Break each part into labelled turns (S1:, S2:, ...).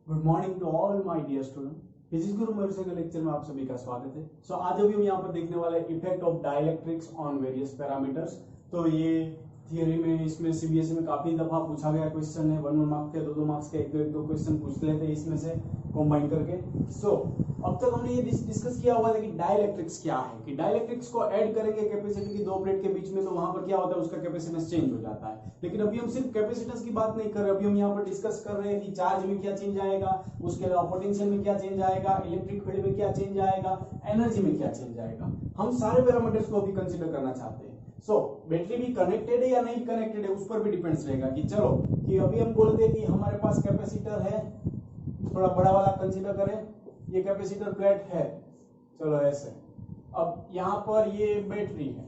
S1: Good morning to all my dear student. Physics Guru Mahesh के lecture में आप सभी का स्वागत है। आज अभी हम यहाँ पर देखने वाले effect of dielectrics on various parameters. तो ये थियरी में इसमें सीबीएसई में काफी दफा पूछा गया क्वेश्चन है। 1 मार्क्स के 2 मार्क्स के एक दो क्वेश्चन पूछ लेते हैं इसमें से कंबाइन करके। अब तक हमने ये डिस्कस किया हुआ है कि डाइलेक्ट्रिक्स क्या है, कि डाइलेक्ट्रिक्स को ऐड करेंगे कैपेसिटी की दो प्लेट के बीच में तो वहां पर क्या होता है, उसका कैपेसिटेंस चेंज हो जाता है। लेकिन अभी हम सिर्फ कैपेसिटेंस की बात नहीं कर रहे, अभी हम यहाँ पर डिस्कस कर रहे हैं कि चार्ज में क्या चेंज आएगा, उसके अलावा पोटेंशियल में क्या चेंज आएगा, इलेक्ट्रिक फील्ड में क्या चेंज आएगा, एनर्जी में क्या चेंज आएगा। हम सारे पैरामीटर्स को अभी कंसिडर करना चाहते हैं। बैटरी भी कनेक्टेड है या नहीं कनेक्टेड है उस पर भी डिपेंड्स रहेगा। कि चलो कि अभी हम बोलते हैं कि हमारे पास कैपेसिटर है, थोड़ा बड़ा वाला कंसिडर करें, ये कैपेसिटर प्लेट है, चलो ऐसे। अब यहाँ पर ये बैटरी है,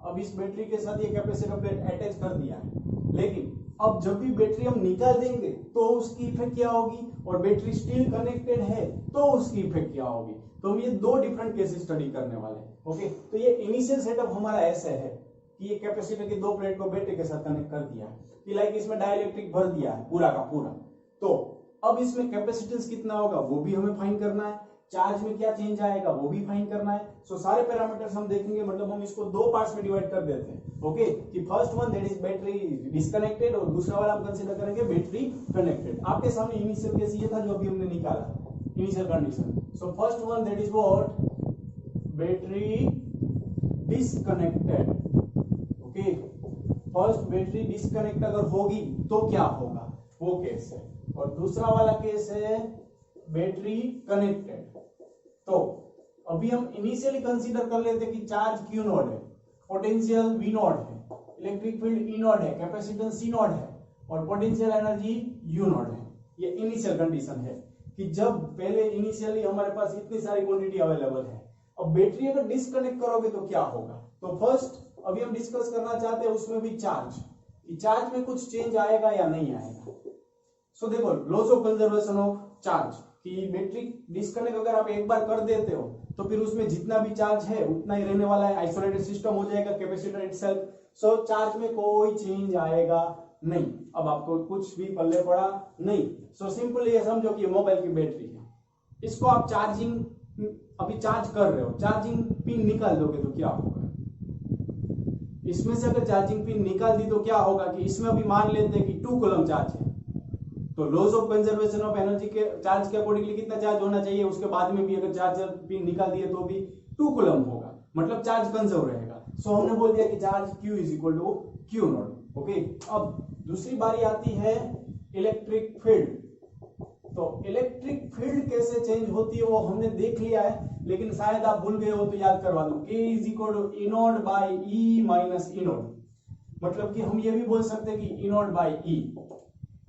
S1: अब इस बैटरी के साथ ये कैपेसिटर प्लेट अटैच कर दिया है। लेकिन अब जब भी बैटरी हम निकाल देंगे तो उसकी इफेक्ट क्या होगी, और बैटरी स्टिल कनेक्टेड है तो उसकी इफेक्ट क्या होगी। तो हम ये दो डिफरेंट केसेस स्टडी करने वाले हैं। ओके, तो ये इनिशियल सेटअप हमारा ऐसे है कि ये कैपेसिटर की दो प्लेट को बैटरी के साथ कनेक्ट कर दिया है कि लाइक इसमें डाइलेक्ट्रिक भर दिया है पूरा का पूरा। तो अब इसमें कैपेसिटेंस कितना होगा वो भी हमें फाइंड करना है, चार्ज में क्या चेंज आएगा वो भी फाइंड करना है। सारे पैरामीटर्स हम देखेंगे, मतलब हम इसको दो पार्ट्स में डिवाइड कर देते हैं। ओके, कि first one that is battery disconnected और दूसरा वाला हम कंसीडर करेंगे बैटरी कनेक्टेड। आपके सामने इनिशियल केस ये था जो अभी हमने निकाला, initial condition. So first one that is what, battery disconnected. Okay, first battery disconnect अगर होगी तो क्या होगा, वो केस है। और दूसरा वाला केस है बैटरी कनेक्टेड। तो अभी हम इनिशियली कंसीडर कर लेते कि चार्ज Q नॉट है, पोटेंशियल V नॉट है, इलेक्ट्रिक फील्ड E नॉट है, कैपेसिटेंस C नॉट है और पोटेंशियल एनर्जी U नॉट है। ये इनिशियल कंडीशन है कि जब पहले इनिशियली हमारे पास इतनी सारी क्वांटिटी अवेलेबल है। अब बैटरी अगर डिस्कनेक्ट करोगे तो क्या होगा। तो फर्स्ट अभी हम डिस्कस करना चाहते हैं उसमें भी चार्ज में कुछ चेंज आएगा या नहीं आएगा। देखो loss of conservation of charge, कि बैटरी डिस्कनेक्ट अगर आप एक बार कर देते हो तो फिर उसमें जितना भी चार्ज है उतना ही रहने वाला है, आइसोलेटेड सिस्टम हो जाएगा कैपेसिटर इटसेल्फ। चार्ज में कोई चेंज आएगा नहीं। अब आपको कुछ भी पल्ले पड़ा नहीं। सिंपल ये समझो कि मोबाइल की बैटरी है, इसको आप चार्जिंग अभी चार्ज कर रहे हो, चार्जिंग पिन निकाल दोगे तो क्या होगा। इसमें से अगर चार्जिंग पिन निकाल दी तो क्या होगा कि इसमें अभी मान लेते हैं कि 2 कूलम चार्ज है। तो loss of conservation of energy के चार्ज के अकॉर्डिंगली कितना चार्ज होना चाहिए, उसके बाद में भी अगर चार्जर पिन निकाल दिए तो भी 2 कूलम होगा, मतलब चार्ज कंजर्व रहेगा। हमने बोल दिया कि charge Q is equal to Q naught. Okay, अब दूसरी बारी आती है इलेक्ट्रिक फील्ड। तो इलेक्ट्रिक फील्ड कैसे चेंज होती है वो हमने देख लिया है, लेकिन शायद आप भूल गए हो तो याद करवा दूं। K is equal to E naught by E minus E naught. मतलब कि हम ये भी बोल सकते हैं कि E नॉट बाई E।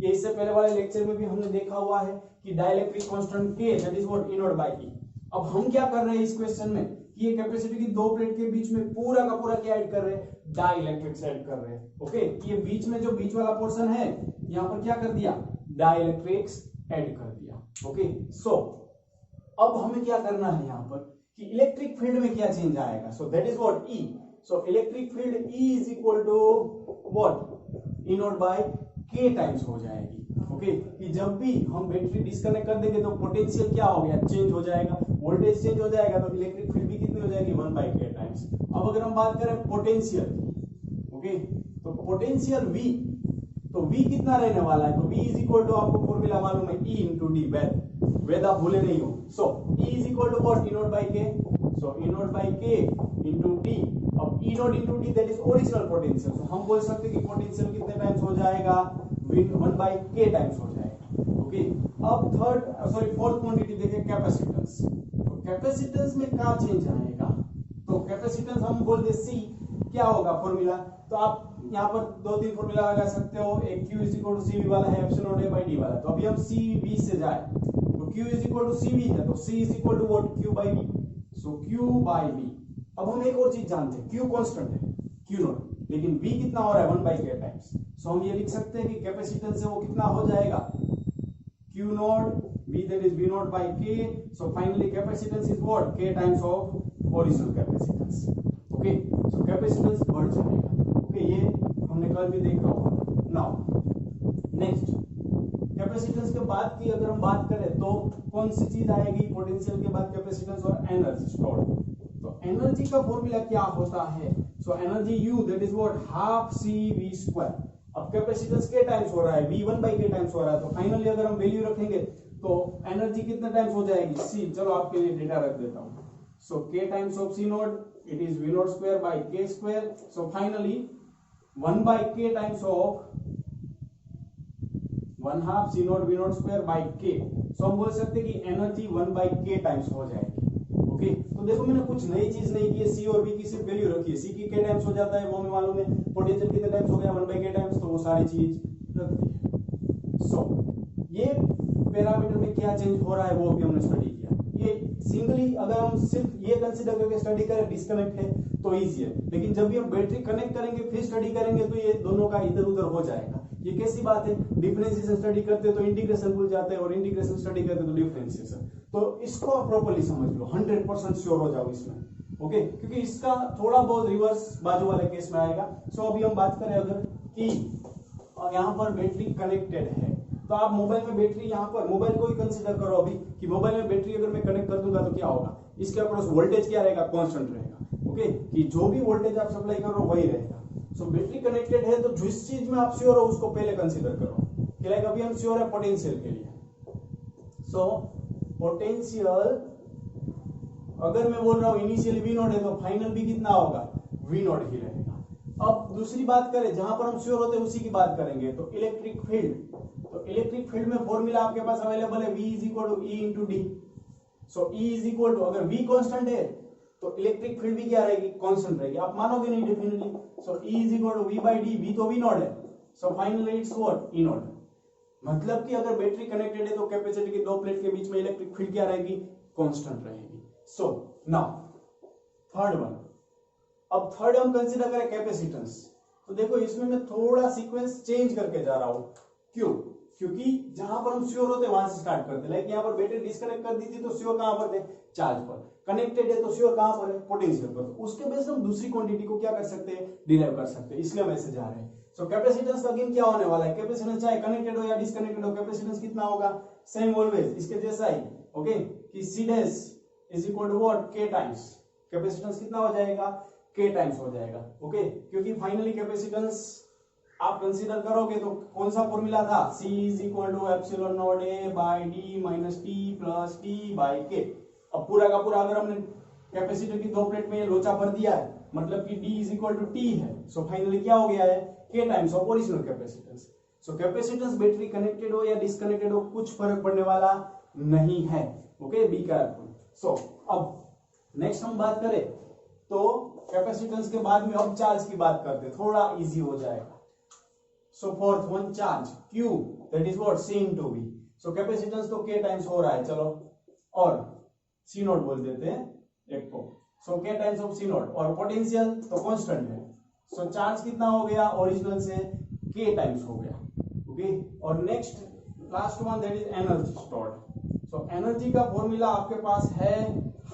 S1: ये इससे पहले वाले लेक्चर में भी हमने देखा हुआ है कि dielectric constant K that is what E naught by E। अब हम क्या कर रहे हैं इस क्वेश्चन में कि ये कैपेसिटी की दो प्लेट के बीच में पूरा का पूरा क्या ऐड कर रहे हैं, डाइलेक्ट्रिक्स ऐड कर रहे हैं। ओके, ये बीच में जो बीच वाला पोर्शन है यहाँ पर क्या कर दिया, डाइलेक्ट्रिक्स ऐड कर दिया। ओके, अब हमें क्या करना है यहाँ पर कि इलेक्ट्रिक फील्ड में क्या चेंज आएगा। That is what E। Electric field E is equal to what, E naught by K times हो जाएगी। ओके, कि जब भी हम बैटरी डिस्कनेक्ट कर देंगे तो पोटेंशियल क्या हो गया, चेंज हो जाएगा, वोल्टेज चेंज हो जाएगा, तो इलेक्ट्रिक फील्ड भी कितनी हो जाएगी, 1/K टाइम्स। अब अगर हम बात करें पोटेंशियल, ओके, तो पोटेंशियल V, तो V कितना रहने वाला है, तो V इज इक्वल टू आपको फॉर्मूला मालूम है E इंटू डी, वेद आप भूले नहीं हो। E is equal to what, E naught by K। E naught by K into D. अब E naught into D that is original potential. हम बोल सकते हैं कि पोटेंशियल कितने टाइम्स हो जाएगा, 1/K टाइम्स हो जाएगा। ओके, अब फोर्थ क्वांटिटी देखें, कैपेसिटेंस। तो कैपेसिटेंस में क्या चेंज आएगा, तो कैपेसिटेंस हम बोलते C, क्या होगा फॉर्मूला, तो आप यहाँ पर 2-3 फॉर्मूला लगा सकते हो। एक Q is equal to CV वाला है, एप्सिलॉन A बाई D वाला। तो अभी हम CV से जाए तो Q is equal to CV है, तो C is equal to what, Q by V। Q by V। अब हम एक और चीज जानते हैं, Q कांस्टेंट है, Q नॉट, लेकिन V कितना हो रहा है, 1/K टाइम्स। हम ये लिख सकते हैं कि कैपेसिटेंस से वो कितना हो जाएगा, Q not V that is V not by K। Finally capacitance is what, K times of original capacitance. Okay, capacitance बढ़ जाएगा। ओके, ये हमने कल भी देखा होगा। नाउ नेक्स्ट, कैपेसिटेंस के बाद की अगर हम बात करें तो कौन सी चीज आएगी पोटेंशियल के बाद? कैपेसिटेंस और एनर्जी स्टोर्ड। तो एनर्जी का फॉर्मूला क्या होता है? So energy U that is what half C V square. अब कैपेसिटेंस के टाइम्स हो रहा है, v1 बाई के टाइम्स हो रहा है, तो फाइनली अगर हम वैल्यू रखेंगे तो एनर्जी कितने टाइम्स हो जाएगी? सी। चलो आपके लिए डेटा रख देता हूं। So k times of C naught it is v naught square by k square. So finally 1 by k times of 1/2 c naught v naught square by k। So हम बोल सकते हैं कि एनर्जी 1 बाई k टाइम्स हो जाएगी। Okay, तो देखो मैंने कुछ नई चीज नहीं की है, सी और v की सिर्फ वैल्यू रखी है। सी की k टाइम्स हो जाता है वो हमें मालूम है, पोटेंशियल कितने टाइम्स हो गया 1 बाई k टाइम्स, तो वो सारी चीज रख दी है। सो ये पैरामीटर में क्या चेंज हो रहा है वो भी हमने स्टडी किया। ये सिंगली अगर हम सिर्फ ये कंसीडर करके स्टडी करें डिस्कनेक्ट है तो इजी है, लेकिन जब भी हम बैटरी कनेक्ट करेंगे फिर स्टडी करेंगे तो ये दोनों का इधर उधर हो जाएगा। ये कैसी बात है? डिफरेंशिएशन स्टडी करते तो इंटीग्रेशन भूल जाते हैं और इंटीग्रेशन स्टडी करते तो डिफरेंशिएशन। तो इसको आप प्रॉपर्ली समझ लो, 100% श्योर हो जाओ इसमें। ओके, क्योंकि इसका थोड़ा बहुत रिवर्स बाजू वाले केस में आएगा। सो अभी हम बात करें अगर कि यहाँ पर बैटरी कनेक्टेड है तो आप मोबाइल में बैटरी यहाँ पर मोबाइल को ही कंसीडर करो अभी कि मोबाइल में बैटरी अगर मैं कनेक्ट कर दूंगा तो क्या होगा? इसके अक्रॉस वोल्टेज क्या रहेगा? कांस्टेंट रहेगा। ओके, कि जो भी वोल्टेज आप सप्लाई करो वही रहेगा। सो बैटरी कनेक्टेड है तो जिस चीज में आप श्योर हो उसको पहले कंसीडर करो। लाइक अभी हम श्योर है पोटेंशियल के लिए। सो पोटेंशियल अगर मैं बोल रहा हूं इनिशियली वी नॉट है तो फाइनल भी कितना होगा? वी नॉट ही रहेगा। अब दूसरी बात करें जहां पर हम श्योर होते हैं उसी की बात करेंगे तो इलेक्ट्रिक फील्ड। तो इलेक्ट्रिक फील्ड में फॉर्मूला आपके पास अवेलेबल है, V is equal to E into D. So E is equal to, अगर V कांस्टेंट है तो इलेक्ट्रिक फील्ड भी क्या रहेगी? कांस्टेंट रहेगी। आप मानोगे नहीं definitely. So E is equal to V by D. V तो V नॉट है, so finally it's what? E naught. मतलब कि अगर बैटरी कनेक्टेड है तो कैपेसिटर की दो प्लेट के बीच में इलेक्ट्रिक फील्ड क्या रहेगी? कांस्टेंट रहेगी। So now third one. अब थर्ड हम कंसीडर करें कैपेसिटेंस। तो देखो इसमें मैं थोड़ा सीक्वेंस चेंज करके जा रहा हूं। क्यों? क्योंकि जहां पर हम श्योर होते वहां से स्टार्ट करते। लाइक यहाँ पर बैटरी डिस्कनेक्ट कर दी थी तो श्योर कहां पर थे? चार्ज पर। कनेक्टेड है तो श्योर कहां पर है? पोटेंशियल पर। उसके बेस हम दूसरी क्वांटिटी को क्या कर सकते हैं? डिराइव कर सकते हैं। इसलिए हम ऐसे जा रहे हैं। सो कैपेसिटेंस अगेन क्या होने वाला है? कैपेसिटेंस चाहे कनेक्टेड हो या डिस्कनेक्टेड हो, कैपेसिटेंस कितना होगा? सेम ऑलवेज, इसके जैसा ही। ओके, कि C dash is equal to what? K times. Capacitance कितना हो जाएगा? के टाइम्स हो जाएगा। ओके, क्योंकि फाइनली कैपेसिटेंस आप कंसीडर करोगे तो कौन सा फॉर्मूला था? C is equal to epsilon naught A by D minus T plus T by K. अब पूरा का पूरा अगर हमने कैपेसिटर की दो प्लेट में ये लोचा भर दिया है मतलब कि D is equal to T है। सो फाइनली क्या हो गया है? K times of original capacitance. So capacitance battery connected हो या डिस्कनेक्टेड हो कुछ फर्क पड़ने वाला नहीं है। Okay, B careful. सो अब नेक्स्ट हम बात करें तो कैपेसिटेंस के बाद में अब चार्ज की बात करते, थोड़ा इजी हो जाएगा। So fourth one charge Q that is what? C into V. So capacitance तो K टाइम्स हो रहा है, चलो, और C नॉट बोल देते हैं एक को। So K times of C not, और पोटेंशियल तो कांस्टेंट है। So चार्ज कितना हो गया? ओरिजिनल से K टाइम्स हो गया। ओके, और next last one that is energy stored. So energy का फॉर्मूला आपके पास है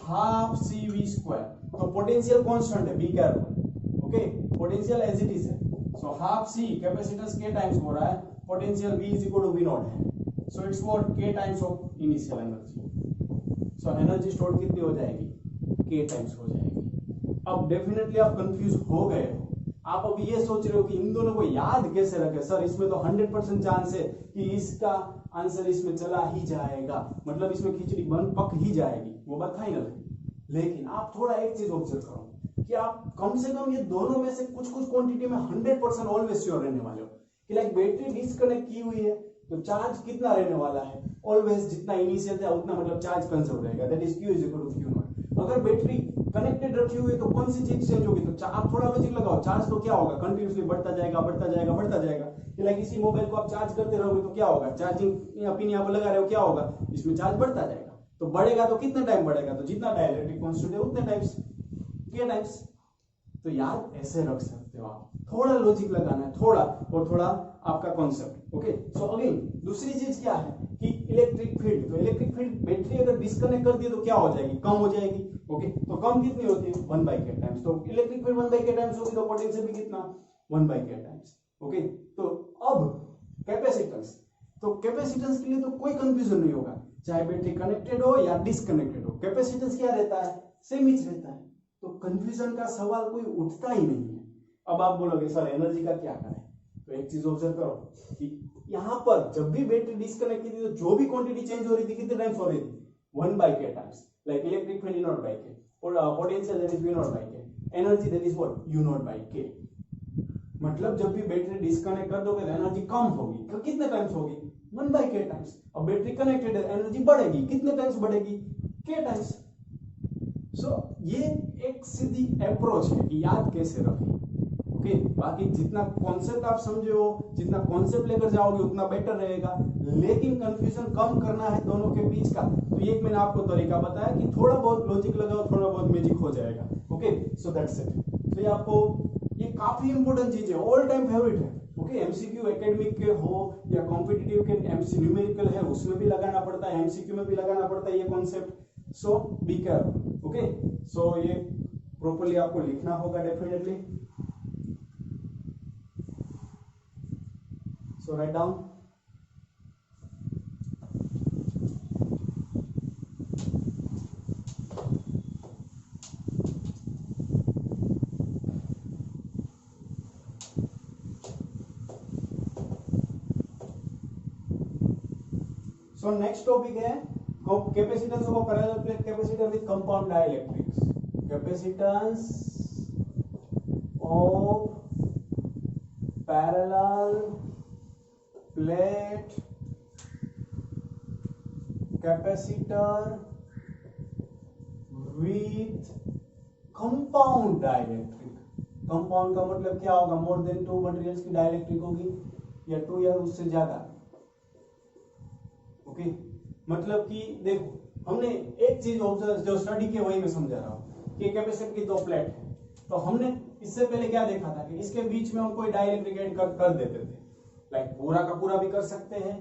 S1: हाफ CV स्क्वायर। तो पोटेंशियल कांस्टेंट है, be careful. Okay, potential as it is है। So half C capacitance K times हो रहा है, potential V is equal to V naught है। So it's what? K times of initial energy. So energy stored कितनी हो जाएगी? K times हो जाएगी। अब डेफिनेटली आप कंफ्यूज हो गए हो। आप अभी ये सोच रहे हो कि इन दोनों को याद कैसे रखे? सर इसमें तो 100% चांस है कि इसका आंसर इसमें चला ही जाएगा, मतलब इसमें खिचड़ी बन पक ही जाएगी, वो बात फाइनल है। लेकिन आप थोड़ा एक चीज ऑब्जर्व करो कि आप कम से कम ये दोनों में से कुछ कुछ क्वांटिटी में 100% ऑलवेज श्योर रहने वाले हो कि लाइक बैटरी डिस्कनेक्ट की हुई है तो चार्ज कितना रहने वाला है? ऑलवेज जितना इनिशियल था उतना, मतलब चार्ज कंजर्व रहेगा, that is Q is equal to Q naught. अगर बैटरी कनेक्टेड रखी हुई है तो कौन सी चीज चेंज होगी? तो आप थोड़ा लॉजिक लगाओ, चार्ज तो क्या होगा? कंटिन्यूसली बढ़ता जाएगा बढ़ता जाएगा बढ़ता जाएगा। लाइक इसी मोबाइल को आप चार्ज करते रहोगे तो क्या होगा? चार्जिंग पिन यहाँ पर लगा रहे हो, क्या होगा? इसमें चार्ज बढ़ता जाएगा। तो बढ़ेगा तो कितना टाइम बढ़ेगा? तो जितना डाइलेक्ट्रिक कांस्टेंट है उतने टाइम्स K टाइम्स। तो यार ऐसे रख सकते हो आप, थोड़ा लॉजिक लगाना है, थोड़ा और थोड़ा आपका कॉन्सेप्ट। ओके, सो अगेन दूसरी चीज क्या है कि इलेक्ट्रिक फील्ड। तो इलेक्ट्रिक फील्ड बैटरी अगर डिस्कनेक्ट कर दी तो क्या हो जाएगी? कम हो जाएगी। ओके, तो कम कितनी होती है? 1 बाई K टाइम्स। तो electric field 1 by K times होगी तो पोटेंशियल भी कितना? 1 बाई K टाइम्स। ओके, तो अब कैपेसिटेंस तो कैपेसिटेंस के लिए तो कोई कंफ्यूजन नहीं होगा, चाहे बैटरी कनेक्टेड हो या डिसकनेक्टेड हो, कैपेसिटेंस क्या रहता है, सेम ही रहता है। तो कंफ्यूजन का सवाल कोई उठता ही नहीं है। अब आप बोलोगे सर एनर्जी का क्या करें, तो एक चीज ऑब्जर्व करो कि यहाँ पर जब भी बैटरी डिस्कनेक्ट की थी तो जो भी क्वांटिटी चेंज हो रही थी कितने टाइम्स हो रही थी, 1/k times, like electric field E0/k और potential that is V0/k, energy that is what U0/k। मतलब जब भी बैटरी डिस्कनेक्ट कर दोगे तो एनर्जी कम होगी, तो कितने टाइम्स होगी, 1/k टाइम्स। अब बैटरी कनेक्टेड है, एनर्जी बढ़ेगी, कितने टाइम्स बढ़ेगी, k टाइम्स। सो ये एक सीधी अप्रोच है कि याद कैसे रखें। ओके, बाकी जितना कॉन्सेप्ट आप समझे हो, जितना कॉन्सेप्ट लेकर जाओगे उतना बेटर रहेगा, लेकिन कंफ्यूजन कम करना है दोनों के बीच का, तो एक मैंने आपको तरीका बताया कि थोड़ा बहुत लॉजिक लगाओ, थोड़ा बहुत मैजिक हो जाएगा। Okay, so that's it. तो ये आपको, ये काफी इंपॉर्टेंट चीज है, ऑल टाइम फेवरेट है। ओके, एमसीक्यू एकेडमिक के हो या कॉम्पिटिटिव के एमसी न्यूमेरिकल है उसमें भी लगाना पड़ता है, एमसीक्यू में भी लगाना पड़ता है ये concept. So be careful. Okay, so ये प्रॉपर्ली आपको लिखना होगा definitely. So write down. So next topic है capacitance of a parallel plate capacitor with compound dielectrics. Capacitance of parallel plate capacitor with compound dielectric। Compound का मतलब क्या होगा, more than 2 materials की डाइलेक्ट्रिक होगी या 2 या उससे ज्यादा। ओके, मतलब कि देखो हमने एक चीज ऑब्जर्व जो स्टडी के वही में समझा रहा हूं कि कैपेसिटर की 2 प्लेट है, तो हमने इससे पहले क्या देखा था कि इसके बीच में हम कोई डाइलेक्ट्रिक ऐड कर देते थे, लाइक पूरा का पूरा भी कर सकते हैं,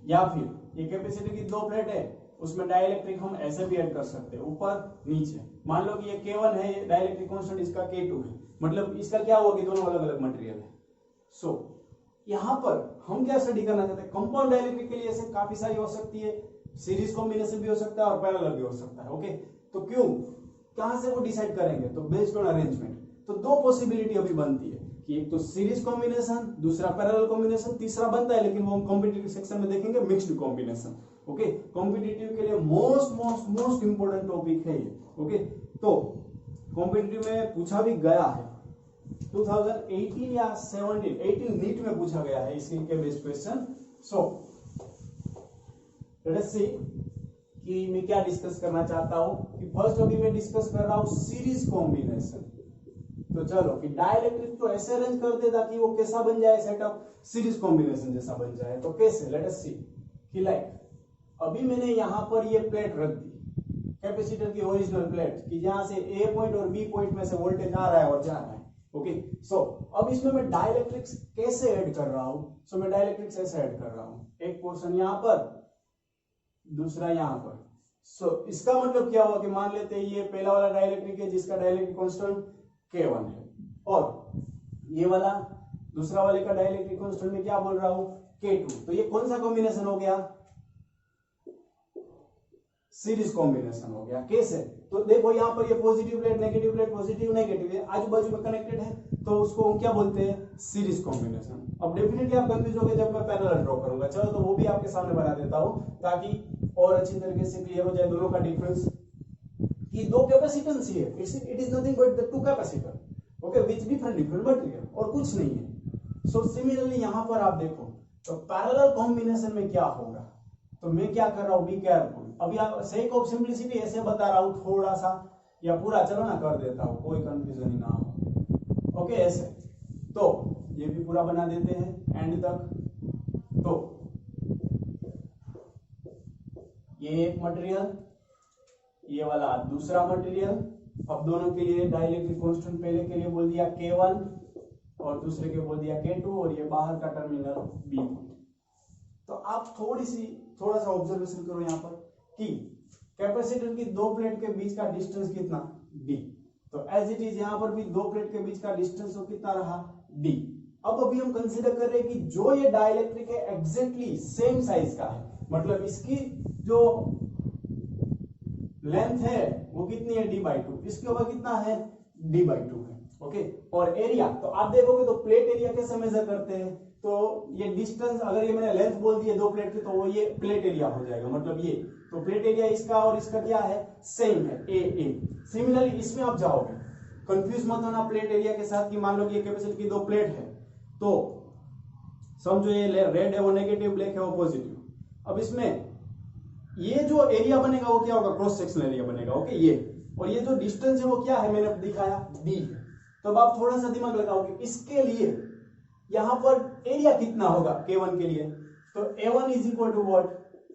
S1: या फिर ये कैपेसिटर की 2 प्लेट है उसमें डाइलेक्ट्रिक हम ऐसे भी ऐड कर सकते हैं, ऊपर नीचे। मान लो कि ये K1 है, ये डाइलेक्ट्रिक कांस्टेंट इसका K2 है, मतलब इसका क्या हुआ कि दोनों अलग अलग मटेरियल है। सो यहां पर हम क्या स्टडी करना चाहते हैं, कंपाउंड डाइलेक्ट्रिक के लिए ऐसे काफी सारी हो सकती है, सीरीज कॉम्बिनेशन भी हो सकता है और पैरेलल भी हो सकता है। ओके, तो क्यों, कहां से वो डिसाइड करेंगे, तो बेस्ड ऑन अरेंजमेंट। तो 2 पॉसिबिलिटी अभी बनती है कि एक तो सीरीज कॉम्बिनेशन, दूसरा पैरेलल कॉम्बिनेशन, तीसरा बनता है लेकिन वो हम कॉम्पिटिटिव सेक्शन में देखेंगे, मिक्स्ड कॉम्बिनेशन। ओके, कॉम्पिटिटिव के लिए मोस्ट इंपोर्टेंट टॉपिक है ये। ओके, तो कॉम्पिटिटिव में पूछा भी गया है 2018 या 18 नीट में पूछा गया है इसके based question. So let us see कि मैं क्या डिस्कस करना चाहता हूं कि फर्स्ट अभी मैं डिस्कस कर रहा हूं सीरीज कॉम्बिनेशन। तो चलो कि डाइलेक्ट्रिक तो ऐसे अरेंज कर दे ताकि वो कैसा बन जाए, सेटअप सीरीज कॉम्बिनेशन जैसा बन जाए। तो कैसे, लेट अस सी कि लाइक अभी मैंने यहां पर ये प्लेट रख दी, कैपेसिटर की ओरिजिनल प्लेट, कि जहां से ए पॉइंट और बी पॉइंट में से वोल्टेज आ रहा है और जा रहा है। ओके, सो अब इसमें मैं डाइलेक्ट्रिक्स कैसे ऐड कर रहा हूं, सो मैं डाइलेक्ट्रिक्स ऐसे ऐड कर रहा हूं, एक पोर्शन यहां पर, दूसरा यहां पर। सो इसका मतलब क्या हुआ कि मान लेते हैं ये पहला वाला डाइलेक्ट्रिक है जिसका डाइलेक्ट्रिक कांस्टेंट K1 है, और ये वाला दूसरा वाले का डाइलेक्ट्रिक कांस्टेंट में क्या बोल रहा हूं, K2। तो ये कौन सा कॉम्बिनेशन हो गया, सीरीज कॉम्बिनेशन हो गया। कैसे, तो देखो यहाँ पर ये positive plate negative plate positive negative है, आजू बाजू में कनेक्टेड है, तो उसको हम क्या बोलते हैं, सीरीज कॉम्बिनेशन। अब डेफिनेटली आप कंफ्यूज होगे जब मैं पैरेलल ड्रॉ करूंगा, चलो तो वो भी आपके सामने बना देता हूं ताकि और अच्छी तरीके से क्लियर हो जाए दोनों का डिफरेंस। कि 2 कैपेसिटेंस ही है, it is nothing but the 2 capacitor, okay, which different material, और कुछ नहीं है। सो सिमिलरली यहां पर आप देखो तो पैरेलल कॉम्बिनेशन में क्या होगा, तो मैं क्या कर रहा हूं, बी केयरफुल। अभी आप सेक ऑफ सिंपलिसिटी ऐसे बता रहा हूं थोड़ा सा, या पूरा चलो ना कर देता हूं, कोई कंफ्यूजन ही ना हो। ओके, ऐसे तो ये भी पूरा बना देते हैं एंड तक। तो ये एक मटेरियल, ये वाला दूसरा मटेरियल। अब दोनों के लिए डाइलेक्ट्रिक कांस्टेंट पहले के लिए बोल दिया K1 और दूसरे के बोल दिया K2, और ये बाहर का टर्मिनल B पॉइंट। तो आप थोड़ा सा ऑब्जर्वेशन करो यहाँ पर कि कैपेसिटर की 2 प्लेट के बीच का डिस्टेंस कितना, D। तो एज इट इज यहाँ पर भी 2 प्लेट के बीच का डिस्टेंस तो कितना रहा, D। अब अभी हम कंसीडर कर रहे हैं कि जो ये डाइलेक्ट्रिक है एग्जैक्टली सेम साइज का है, मतलब इसकी जो लेंथ है वो कितनी है d/2, इसके ऊपर कितना है d/2 है। ओके, और एरिया तो आप देखोगे तो प्लेट एरिया कैसे मेजर करते हैं, तो ये डिस्टेंस अगर ये मैंने लेंथ बोल दी है दो प्लेट की तो वो ये प्लेट एरिया हो जाएगा, मतलब ये तो प्लेट एरिया इसका और इसका क्या है सेम है a। सिमिलरली इसमें आप जाओगे, कंफ्यूज मत होना प्लेट एरिया के साथ कि मान लो कि ये कैपेसिटी की दो प्लेट है तो समझो ये रेड है वो नेगेटिव, ब्लैक है वो पॉजिटिव। अब इसमें ये जो एरिया बनेगा वो क्या होगा क्रॉस सेक्शनल एरिया बनेगा। ओके, ये और ये जो डिस्टेंस है वो क्या है मैंने दिखाया d है। तो अब आप थोड़ा सा दिमाग लगाओगे इसके लिए यहां पर एरिया कितना होगा k1 के लिए, तो a1 is equal to what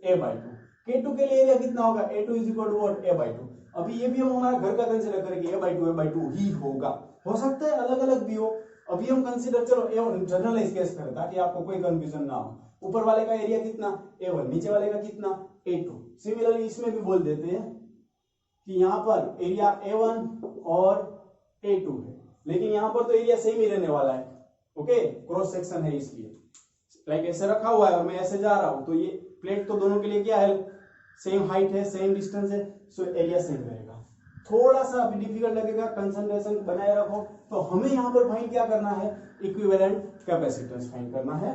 S1: a/2, k2 के लिए एरिया कितना होगा a2 is equal to what a/2। अभी ये भी हम हमारा घर का कंसीडर करेंगे a/2 ही होगा, हो सकता है अलग अलग भी हो। अभी हम कंसीडर चलो जनरलाइज केस करें ताकि आपको कोई कंफ्यूजन ना हो। ऊपर वाले का एरिया कितना a1, नीचे वाले का कितना a2। सिमिलरली इसमें भी बोल देते हैं कि यहां पर एरिया a1 और a2 है, लेकिन यहां पर तो एरिया सेम ही रहने वाला है। ओके, क्रॉस सेक्शन है इसलिए लाइक ऐसे रखा हुआ है और मैं ऐसे जा रहा हूं तो ये प्लेट तो दोनों के लिए क्या है सेम हाइट है सेम डिस्टेंस है, सो एरिया सेम रहेगा। थोड़ा सा अभी डिफिकल्ट लगेगा, कंसंट्रेशन बनाए रखो। तो हमें यहां पर फाइंड क्या करना है, इक्विवेलेंट कैपेसिटेंस फाइंड करना है।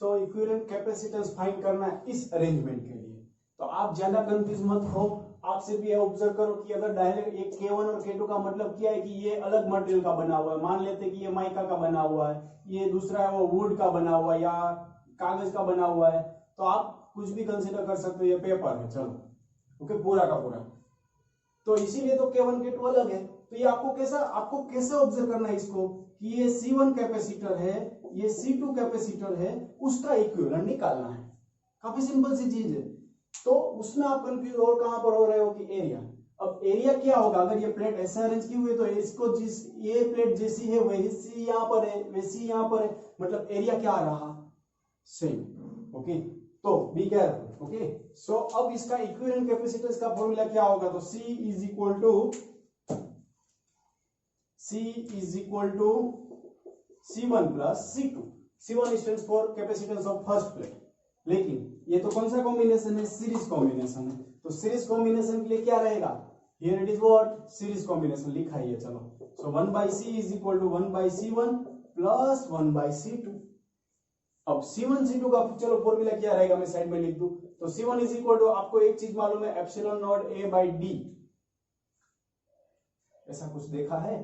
S1: सो इक्विवेलेंट कैपेसिटेंस फाइंड करना है इस अरेंजमेंट के लिए। तो आप ज्यादा कंफ्यूज मत हो, आपसे भी ऑब्जर्व करो कि अगर डायरेक्ट एक K1 और K2 का मतलब क्या है कि ये अलग मटेरियल का बना हुआ है, मान लेते कि ये माइका का बना हुआ है, ये दूसरा है वो वुड का बना हुआ है या कागज का बना हुआ है, तो आप कुछ भी कंसीडर कर सकते हो, ये पेपर है चलो ओके पूरा का पूरा। तो इसीलिए तो K1 K2 अलग है। तो ये आपको कैसे ऑब्जर्व करना है इसको कि ये C1 कैपेसिटर है, ये C2 कैपेसिटर है, उसका इक्विवेलेंट निकालना है। काफी सिंपल सी चीज है। तो उसमें आप कंफ्यूज और कहां पर हो रहे हो कि एरिया। अब एरिया क्या होगा, अगर ये प्लेट ऐसे अरेंज की हुई है तो इसको ये प्लेट जैसी है वैसी यहां पर है वैसी यहां पर है, मतलब एरिया क्या आ रहा सेम। ओके, तो बी केयरफुल। ओके, सो अब इसका इक्विवेलेंट कैपेसिटेंस का फॉर्मूला क्या होगा, तो C is equal to C1 plus C2। C1 stands for capacitance of first plate, लेकिन ये तो कौन सा कॉम्बिनेशन है, सीरीज कॉम्बिनेशन है। तो सीरीज कॉम्बिनेशन के लिए क्या रहेगा, here it is what series combination लिखा ही है। चलो, so 1/C is equal to 1/C1 plus 1/C2। अब C1 C2 का चलो फॉर्मूला क्या रहेगा, मैं साइड में लिख दूं। तो C1 इज इक्वल टू, आपको एक चीज मालूम है एप्सिलॉन नॉट A/D, ऐसा कुछ देखा है,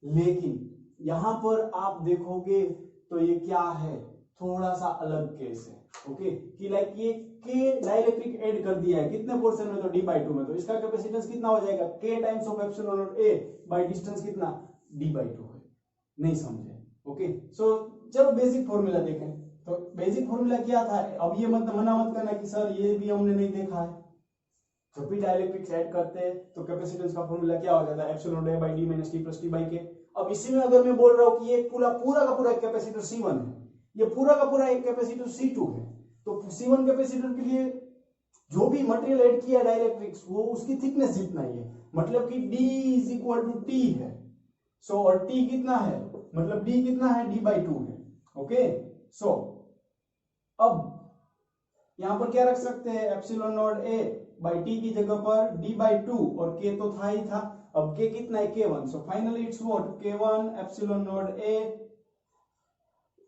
S1: लेकिन यहां पर आप देखोगे तो ये क्या है थोड़ा सा अलग केस है। ओके, कि लाइक ये K डाइलेक्ट्रिक ऐड कर दिया है कितने पोर्शन में, तो d/2 में, तो इसका कैपेसिटेंस कितना हो जाएगा K times of epsilon naught A by distance कितना d/2 है। नहीं समझे? ओके, सो चलो बेसिक फॉर्मूला देखें। तो बेसिक फॉर्मूला क्या था, अब ये मत मना मत करना कि सर ये भी हमने नहीं देखा है। जब भी डाइलेक्ट्रिक्स ऐड करते हैं तो कैपेसिटेंस का फॉर्मूला क्या हो जाता है epsilon A by D minus T plus T by K। अब इसी में अगर मैं बोल रहा हूं कि ये पूरा का पूरा कैपेसिटर C1 है, ये पूरा का पूरा एक कैपेसिटर C2 है, तो C1 कैपेसिटर के लिए जो भी मटेरियल ऐड किया डाइलेक्ट्रिक्स वो उसकी थिकनेस जितना ही है, मतलब कि D is equal to T है। सो और T कितना है, मतलब D कितना है d/2 है। ओके, सो अब यहां पर क्या रख सकते हैं, epsilon naught A by T की जगह पर d/2, और K तो था ही था, अब K कितना है K1। So finally it's what K1 epsilon naught A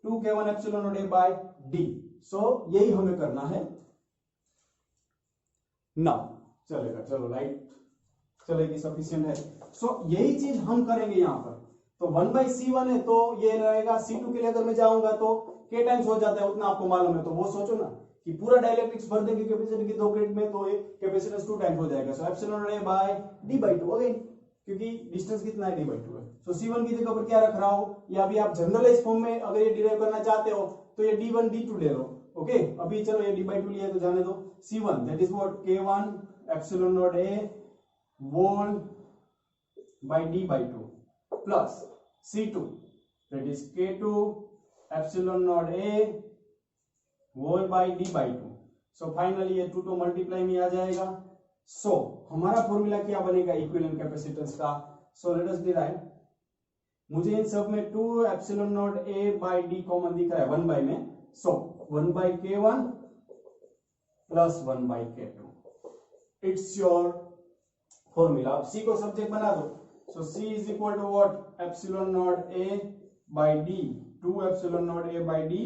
S1: 2 K1 epsilon naught A by D। सो यही हमें करना है ना, चलेगा, चलो लाइट चलेगी, सफिशिएंट है। सो यही चीज हम करेंगे यहां पर। तो 1/C1 है तो ये रहेगा, C2 के लिए अगर मैं जाऊंगा तो K टाइम्स हो जाता है, उतना आपको मालूम है। तो वो सोचो ना कि पूरा डाइलेक्ट्रिक्स भर देंगे कैपेसिटी की दो प्लेट में तो ये कैपेसिटेंस 2 टाइम्स हो जाएगा। So epsilon A by d/2 again, क्योंकि डिस्टेंस कितना है d/2 है। सो C1 की जगह पर क्या रख रहा हो, या अभी आप जनरलाइज फॉर्म में अगर ये डिराइव करना चाहते हो तो ये d1 d2 ले लो। ओके, अभी चलो ये d/2 लिया तो जाने दो। C1 that is what K1 epsilon naught A whole by d/2 plus C2 that is K2 epsilon naught A whole by d/2। So finally ये 2 तो मल्टीप्लाई में आ जाएगा। सो हमारा फॉर्मूला क्या बनेगा इक्विवेलेंट कैपेसिटेंस का? So let us derive. मुझे इन सब में 2 epsilon naught A by D common दिख रहा है 1 बाई में, so 1 by K1 plus 1 by K2 it's your formula. अब सी को सब्जेक्ट बना दो, so C is equal to what epsilon naught A by D, 2 epsilon naught A by D,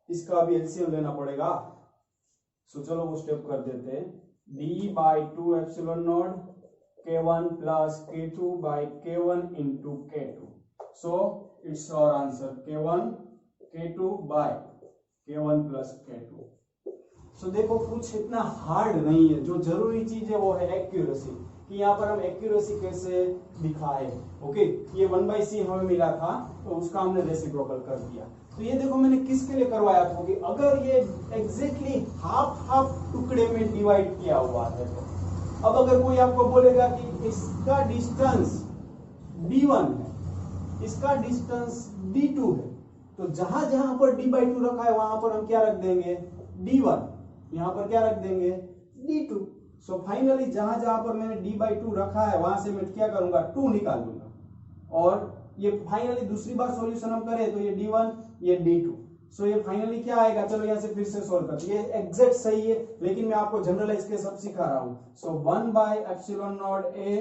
S1: इसका भी एलसीएम लेना पड़ेगा। सो चलो वो स्टेप कर देते हैं। D by 2 epsilon naught K1 plus K2 by K1 into K2, so it's our answer K1 K2 by K1 plus K2। सो देखो कुछ इतना हार्ड नहीं है, जो जरूरी चीज है वो है एक्यूरेसी, कि यहाँ पर हम एक्यूरेसी कैसे दिखाए। ओके, ये 1/c हमें मिला था तो उसका हमने रेसिप्रोकल कर दिया। तो ये देखो मैंने किसके लिए करवाया था कि अगर ये एग्जैक्टली हाफ हाफ टुकड़े में डिवाइड किया हुआ है तो अब अगर कोई आपको बोलेगा कि इसका डिस्टेंस d1 है, इसका डिस्टेंस d2 है, तो जहां जहां पर d/2 रखा है वहां पर हम क्या रख देंगे d1, यहां पर क्या रख देंगे d2। सो फाइनली जहां जहां पर मैंने d/2 रखा है वहां से मैं क्या करूंगा 2 निकाल दूंगा, और ये फाइनली दूसरी बार सॉल्यूशन हम करें तो ये d1 ये d2, सो ये फाइनली क्या आएगा, चलो यहां से फिर से सोल्व करते हैं। ये एग्जैक्ट सही है लेकिन मैं आपको जनरलाइज के सब सिखा रहा हूं। So 1 by epsilon naught A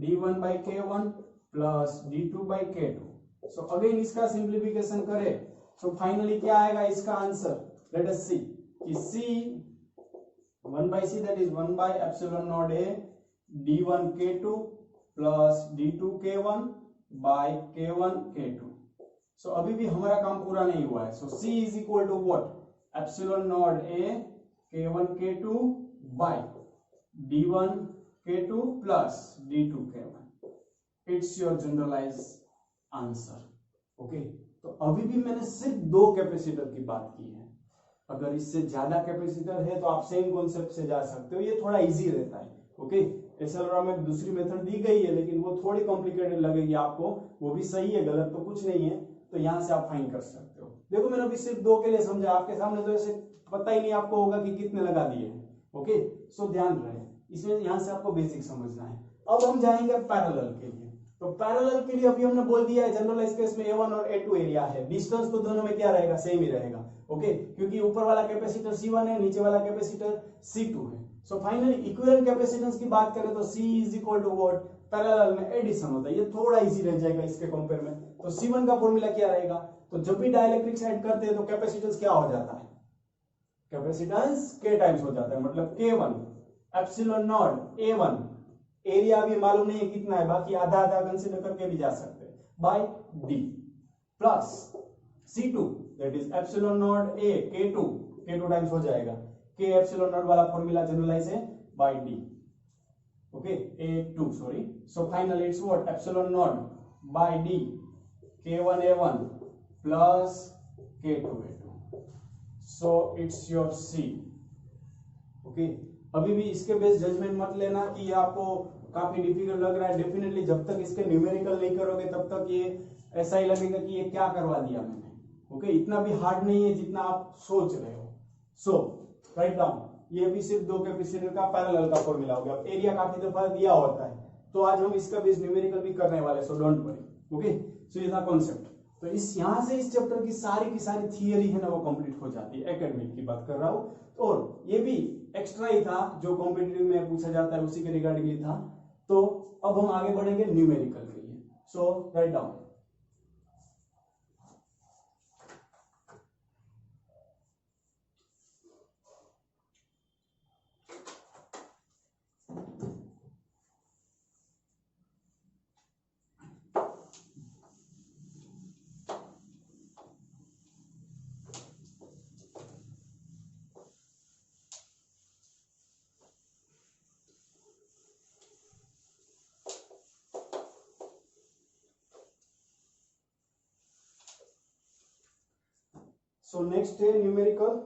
S1: d1 by k1 plus d2 by k2। So again इसका सिंप्लीफिकेशन करें, सो फाइनली क्या आएगा इसका आंसर, लेट अस सी कि c 1/c that is 1 by epsilon naught a d1 k2 plus d2 k1 by k1 k2। सो अभी भी हमारा काम पूरा नहीं हुआ है। सो c is equal to what epsilon naught a k1 k2 by d1 k2 plus d2 k1। It's your generalize answer. Okay, तो अभी भी मैंने सिर्फ 2 कैपेसिटर की बात की है। अगर इससे ज्यादा कैपेसिटर है तो आप सेम कॉन्सेप्ट से जा सकते हो, ये थोड़ा इजी रहता है। ओके, एसएलआर में दूसरी मेथड दी गई है लेकिन वो थोड़ी कॉम्प्लिकेटेड लगेगी आपको, वो भी सही है, गलत तो कुछ नहीं है, तो यहां से आप फाइंड कर सकते हो। देखो मैंने अभी सिर्फ 2 के लिए समझा, आपके सामने तो ऐसे पता ही नहीं आपको होगा कि कितने लगा दिए हैं। ओके, सो ध्यान रहे इसमें, यहां से आपको बेसिक समझना है। अब हम जाएंगे पैरेलल के लिए। तो पैरेलल के लिए अभी हमने बोल दिया है जनरलाइज केस में A1 और A2 एरिया है, डिस्टेंस तो दोनों में क्या रहेगा सेम ही रहेगा। ओके, क्योंकि ऊपर वाला कैपेसिटर C1 है, नीचे वाला कैपेसिटर C2 है। सो फाइनली इक्विवेलेंट कैपेसिटेंस की बात करें तो C is equal to what, parallel में एडिशन होता है, ये थोड़ा इजी रह जाएगा इसके कंपेयर में। तो C1 का फॉर्मूला क्या रहेगा, तो जब भी डाइलेक्ट्रिक्स ऐड करते हैं तो कैपेसिटेंस क्या हो जाता है, कैपेसिटेंस K टाइम्स हो जाता है, मतलब K1 epsilon not A1, area अभी मालूम नहीं है कितना है, बाकी आधा आधा कंसीडर करके भी जा सकते हैं, by D plus C2 that is epsilon naught A K2 times हो जाएगा, K एप्सिलॉन नॉट वाला फॉर्मूला जनरलाइज है by D. Okay, A2 sorry, so finally it's what epsilon naught by D K1 A1 plus K2 A2, so it's your C। Okay, अभी भी इसके base judgement मत लेना कि ये आपको काफी डिफिकल्ट लग रहा है। डेफिनेटली जब तक इसके न्यूमेरिकल नहीं करोगे तब तक ये ऐसा ही लगेगा कि ये क्या करवा दिया मैंने। ओके, इतना भी हार्ड नहीं है जितना आप सोच रहे हो। सो राइट डाउन, ये भी सिर्फ 2 कैपेसिटर का पैरेलल का फॉर्मूला हो गया। एरिया काफी दफा दिया होता है तो आज हम इसका बेस न्यूमेरिकल भी करने वाले, so don't worry. Okay, so ये था कॉन्सेप्ट। तो इस यहां से इस चैप्टर की सारी थियरी है ना वो कंप्लीट हो जाती है, एकेडमिक की बात कर रहा हूं। और ये भी एक्स्ट्रा ही था जो कॉम्पिटिटिव में पूछा जाता है, उसी के रिगार्डिंग ही था। तो अब हम आगे बढ़ेंगे न्यूमेरिकल के लिए। सो राइट डाउन, सो नेक्स्ट है न्यूमेरिकल।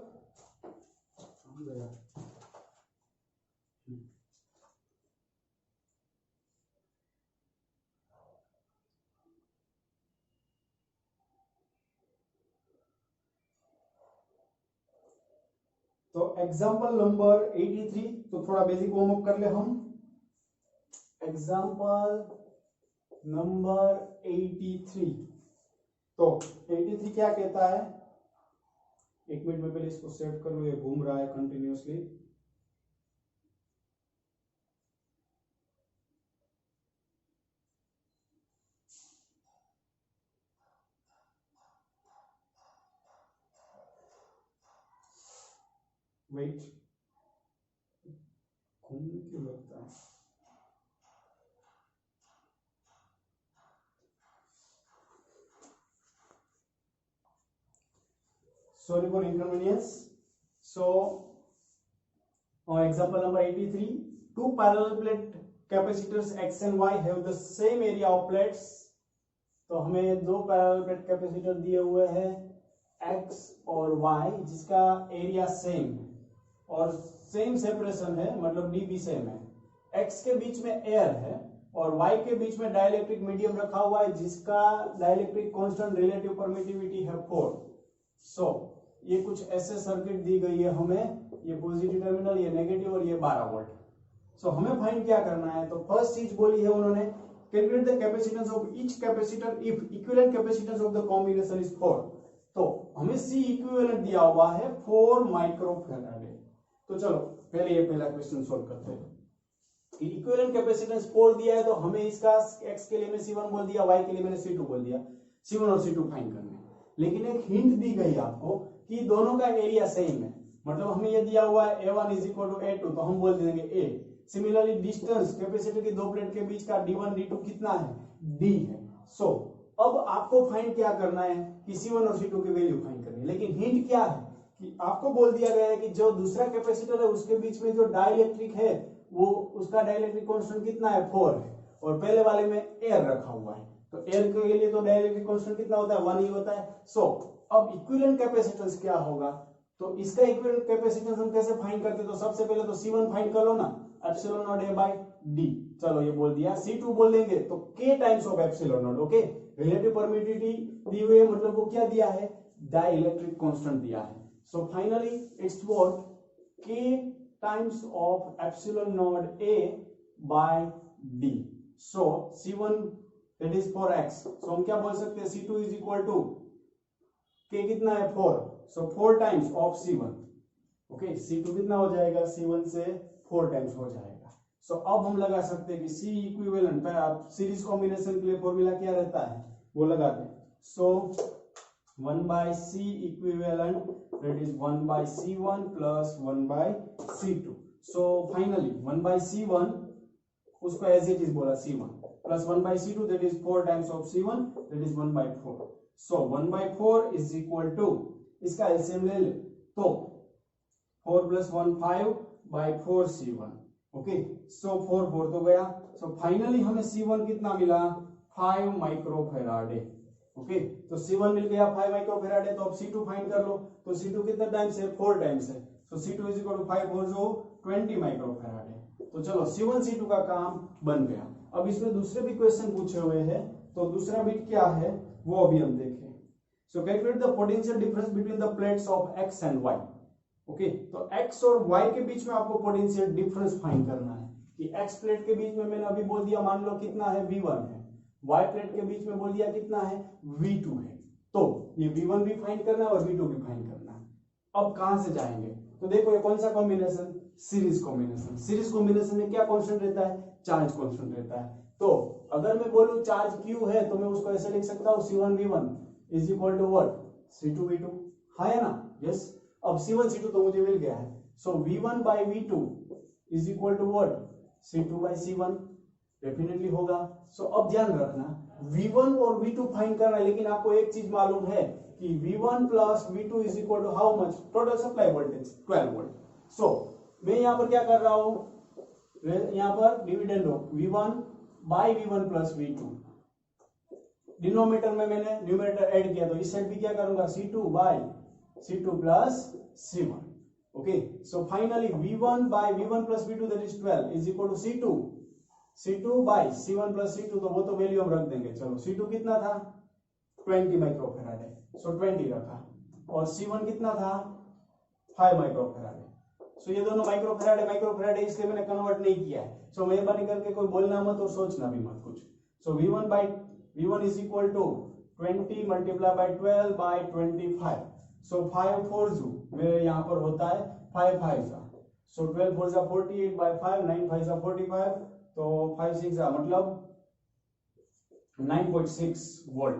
S1: तो एग्जाम्पल नंबर 83, तो थोड़ा बेसिक वार्म अप कर ले हम। एग्जाम्पल नंबर 83, तो 83 क्या कहता है, एक मिनट में पहले इसको सेट कर लो, ये घूम रहा है कंटिन्यूअसली। वेट, घूमने क्यों लगता है? Sorry for inconvenience. So, example number 83, two parallel plate capacitors X and Y have the same area of plates. तो हमें दो पैरेलल प्लेट कैपेसिटर दिए हुए हैं X और Y, जिसका एरिया सेम और सेम सेपरेशन है, मतलब D भी सेम है। X के बीच में एयर है और Y के बीच में डाइलेक्ट्रिक मीडियम रखा हुआ है, जिसका डाइलेक्ट्रिक कांस्टेंट रिलेटिव परमिटिविटी है 4। सो ये कुछ ऐसे सर्किट दी गई है हमें, ये पॉजिटिव टर्मिनल, ये नेगेटिव और ये 12 वोल्ट। सो हमें फाइंड क्या करना है, तो फर्स्ट चीज बोली है उन्होंने, calculate the capacitance of each capacitor if equivalent capacitance of the combination is 4। तो हमें सी इक्विवेलेंट दिया हुआ है 4 माइक्रोफैराडे। तो चलो पहले ये पहला क्वेश्चन सोल्व करते हैं कि इक्विवेलेंट कैपेसिटेंस 4 दिया है, तो हमें इसका x के लिए मैं C1 बोल दिया, y के लिए मैंने C2 बोल दिया, C1 और C2 फाइंड करना है। लेकिन एक हिंट दी गई आपको कि दोनों का एरिया सेम है, मतलब हमें ये दिया हुआ है A1 = A2, तो हम बोल देंगे A। सिमिलरली डिस्टेंस कैपेसिटर की दो प्लेट के बीच का D1 D2 कितना है, D है। सो अब आपको फाइंड क्या करना है कि C1 और C2 की वैल्यू फाइंड करनी है। लेकिन हिंट क्या है कि आपको बोल दिया गया है कि जो दूसरा कैपेसिटर है उसके बीच में जो डाइलेक्ट्रिक है वो उसका डाइलेक्ट्रिक कांस्टेंट कितना है, 4 है, और पहले वाले में एयर रखा हुआ है, तो एयर के लिए तो डाइलेक्ट्रिक कांस्टेंट कितना होता है, 1 ही होता है। सो अब इक्विवेलेंट कैपेसिटेंस क्या होगा, तो इसका इक्विवेलेंट कैपेसिटेंस हम कैसे फाइंड करते हैं, तो सबसे पहले तो C1 फाइंड कर लो ना, एप्सिलॉन नॉट A/D। चलो ये बोल दिया, C2 बोल देंगे तो K times of epsilon naught. Okay, relative permittivity दी हुई है, मतलब वो क्या दिया है, डाइलेक्ट्रिक कांस्टेंट दिया है। So finally it's what, K times of epsilon not A/D। So C1 that is for x, सो हम क्या बोल सकते हैं, C2 = K कितना है, 4, सो 4 times of C1। Okay, C2 कितना हो जाएगा, C1 से 4 टाइम्स हो जाएगा। सो अब हम लगा सकते हैं कि C इक्विवेलेंट पे आप सीरीज कॉम्बिनेशन के लिए फॉर्मूला क्या रहता है वो लगाते हैं। So 1/C equivalent that is 1/C1 plus 1/C2। So finally 1/C1 उसको एज इट इज बोला C1 plus 1/C2 that is 4 times of C1 that is 1/4। So 1/4 is equal to, इसका एलसीएम ले ले तो 4 + 1 5/4 C1। ओके, सो 4 4 तो गया। So finally हमें C1 कितना मिला, 5 माइक्रोफैराडे। ओके, तो C1 मिल गया 5 माइक्रोफैराडे। तो अब C2 फाइंड कर लो, तो C2 कितना टाइम्स है, 4 टाइम्स है। सो C2 = 5 4 जो 20 माइक्रोफैराडे। तो चलो C1 C2 का काम बन गया। अब इसमें दूसरे भी क्वेश्चन पूछे हुए हैं, तो दूसरा बिट क्या है वो अभी हम देखें। सो calculate the potential difference between the plates of X and Y। Okay, तो X और Y के बीच में आपको पोटेंशियल डिफरेंस फाइंड करना है कि X प्लेट के बीच में मैंने अभी बोल दिया, मान लो कितना है, V1 है, Y प्लेट के बीच में बोल दिया कितना है, V2 है। तो ये V1 भी फाइंड करना है और V2 भी फाइंड करना है। अब कहां से जाएंगे, तो देखो ये कौन सा combination, series combination. Series combination में क्या कांस्टेंट रहता है, चार्ज कांस्टेंट रहता है। तो अगर मैं बोलूं चार्ज Q है, तो मैं उसको ऐसे लिख सकता हूं C1 V1 = what, C2 V2, है ना, यस। अब C1 C2 तो मुझे मिल गया है। सो V1/V2 = what, C2/C1 डेफिनेटली होगा। सो अब ध्यान रखना, V1 और V2 फाइंड करना है, लेकिन आपको एक चीज मालूम है कि V1 + V2 = how much, total supply voltage 12 volt. So मैं यहां पर क्या कर रहा हूं, यहां पर dividend of V1/V1 + V2, denominator में मैंने न्यूमरेटर ऐड किया, तो इस साइड भी क्या करूंगा, C2/C2 + C1। Okay, so finally V1/V1 + V2 that is 12 = C2/C1 + C2, तो वो तो वैल्यू हम रख देंगे। चलो C2 कितना था, 20 माइक्रोफैराडे, सो 20 रखा, और C1 कितना था, 5 माइक्रोफैराड है। सो ये दोनों माइक्रोफैराड है, इसलिए मैंने कन्वर्ट नहीं किया है। सो मेहरबानी करके कोई बोलना मत और सोचना भी मत कुछ। So V1 is equal to 20 multiply by 12 by 25। So 5 4 मेरे यहाँ पर होता है 5 5 सा, सो 12 4 48 बाय 5, 9 5 45, तो 5 6 मतलब 9.6 वोल्ट।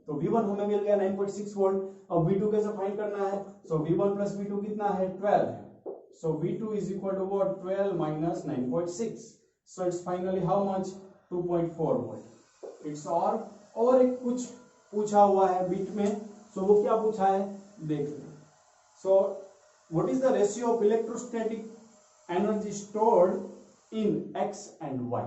S1: तो V1 हमें मिल गया 9.6 वोल्ट। अब V2 कैसे फाइंड करना है? सो V1 प्लस V2 कितना है? 12 है। So V2 is equal to what? 12 minus 9.6। So it's finally how much? 2.4 volt. It's और एक कुछ पूछा हुआ है बीच में। सो वो क्या पूछा है देख लो। So what is the ratio of electrostatic energy stored in x and y?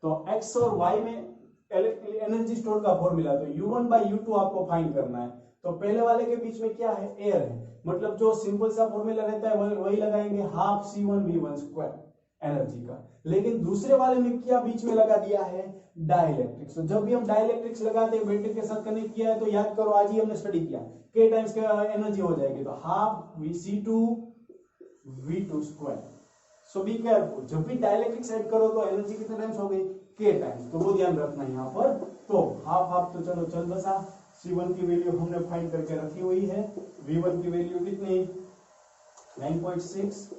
S1: तो x और y में एनर्जी स्टोर का फॉर्मूला, तो U1 बाई U2 आपको फाइंड करना है। तो पहले वाले के बीच में क्या है? एयर है, मतलब जो सिंपल सा फॉर्मूला रहता है वही लगाएंगे, half C1 V1 square energy का। लेकिन दूसरे वाले में क्या बीच में लगा दिया है? डाइलेक्ट्रिक्स। तो जब भी हम डाइलेक्ट्रिक्स लगाते हैं, बैटरी के साथ कनेक्ट किया है, तो याद करो आज ही हमने स्टडी किया k टाइम्स का एनर्जी हो जाएगी, तो half C2 V2 square. So be careful, जब भी डाइलेक्ट्रिक्स ऐड करो तो एनर्जी कितने टाइम्स हो गई? k टाइम्स, तो वो ध्यान रखना यहाँ पर। तो हाफ हाफ तो चलो चल बसा। C1 की वैल्यू हमने फाइंड करके रखी हुई है। V1 की वैल्यू कितनी? 9.6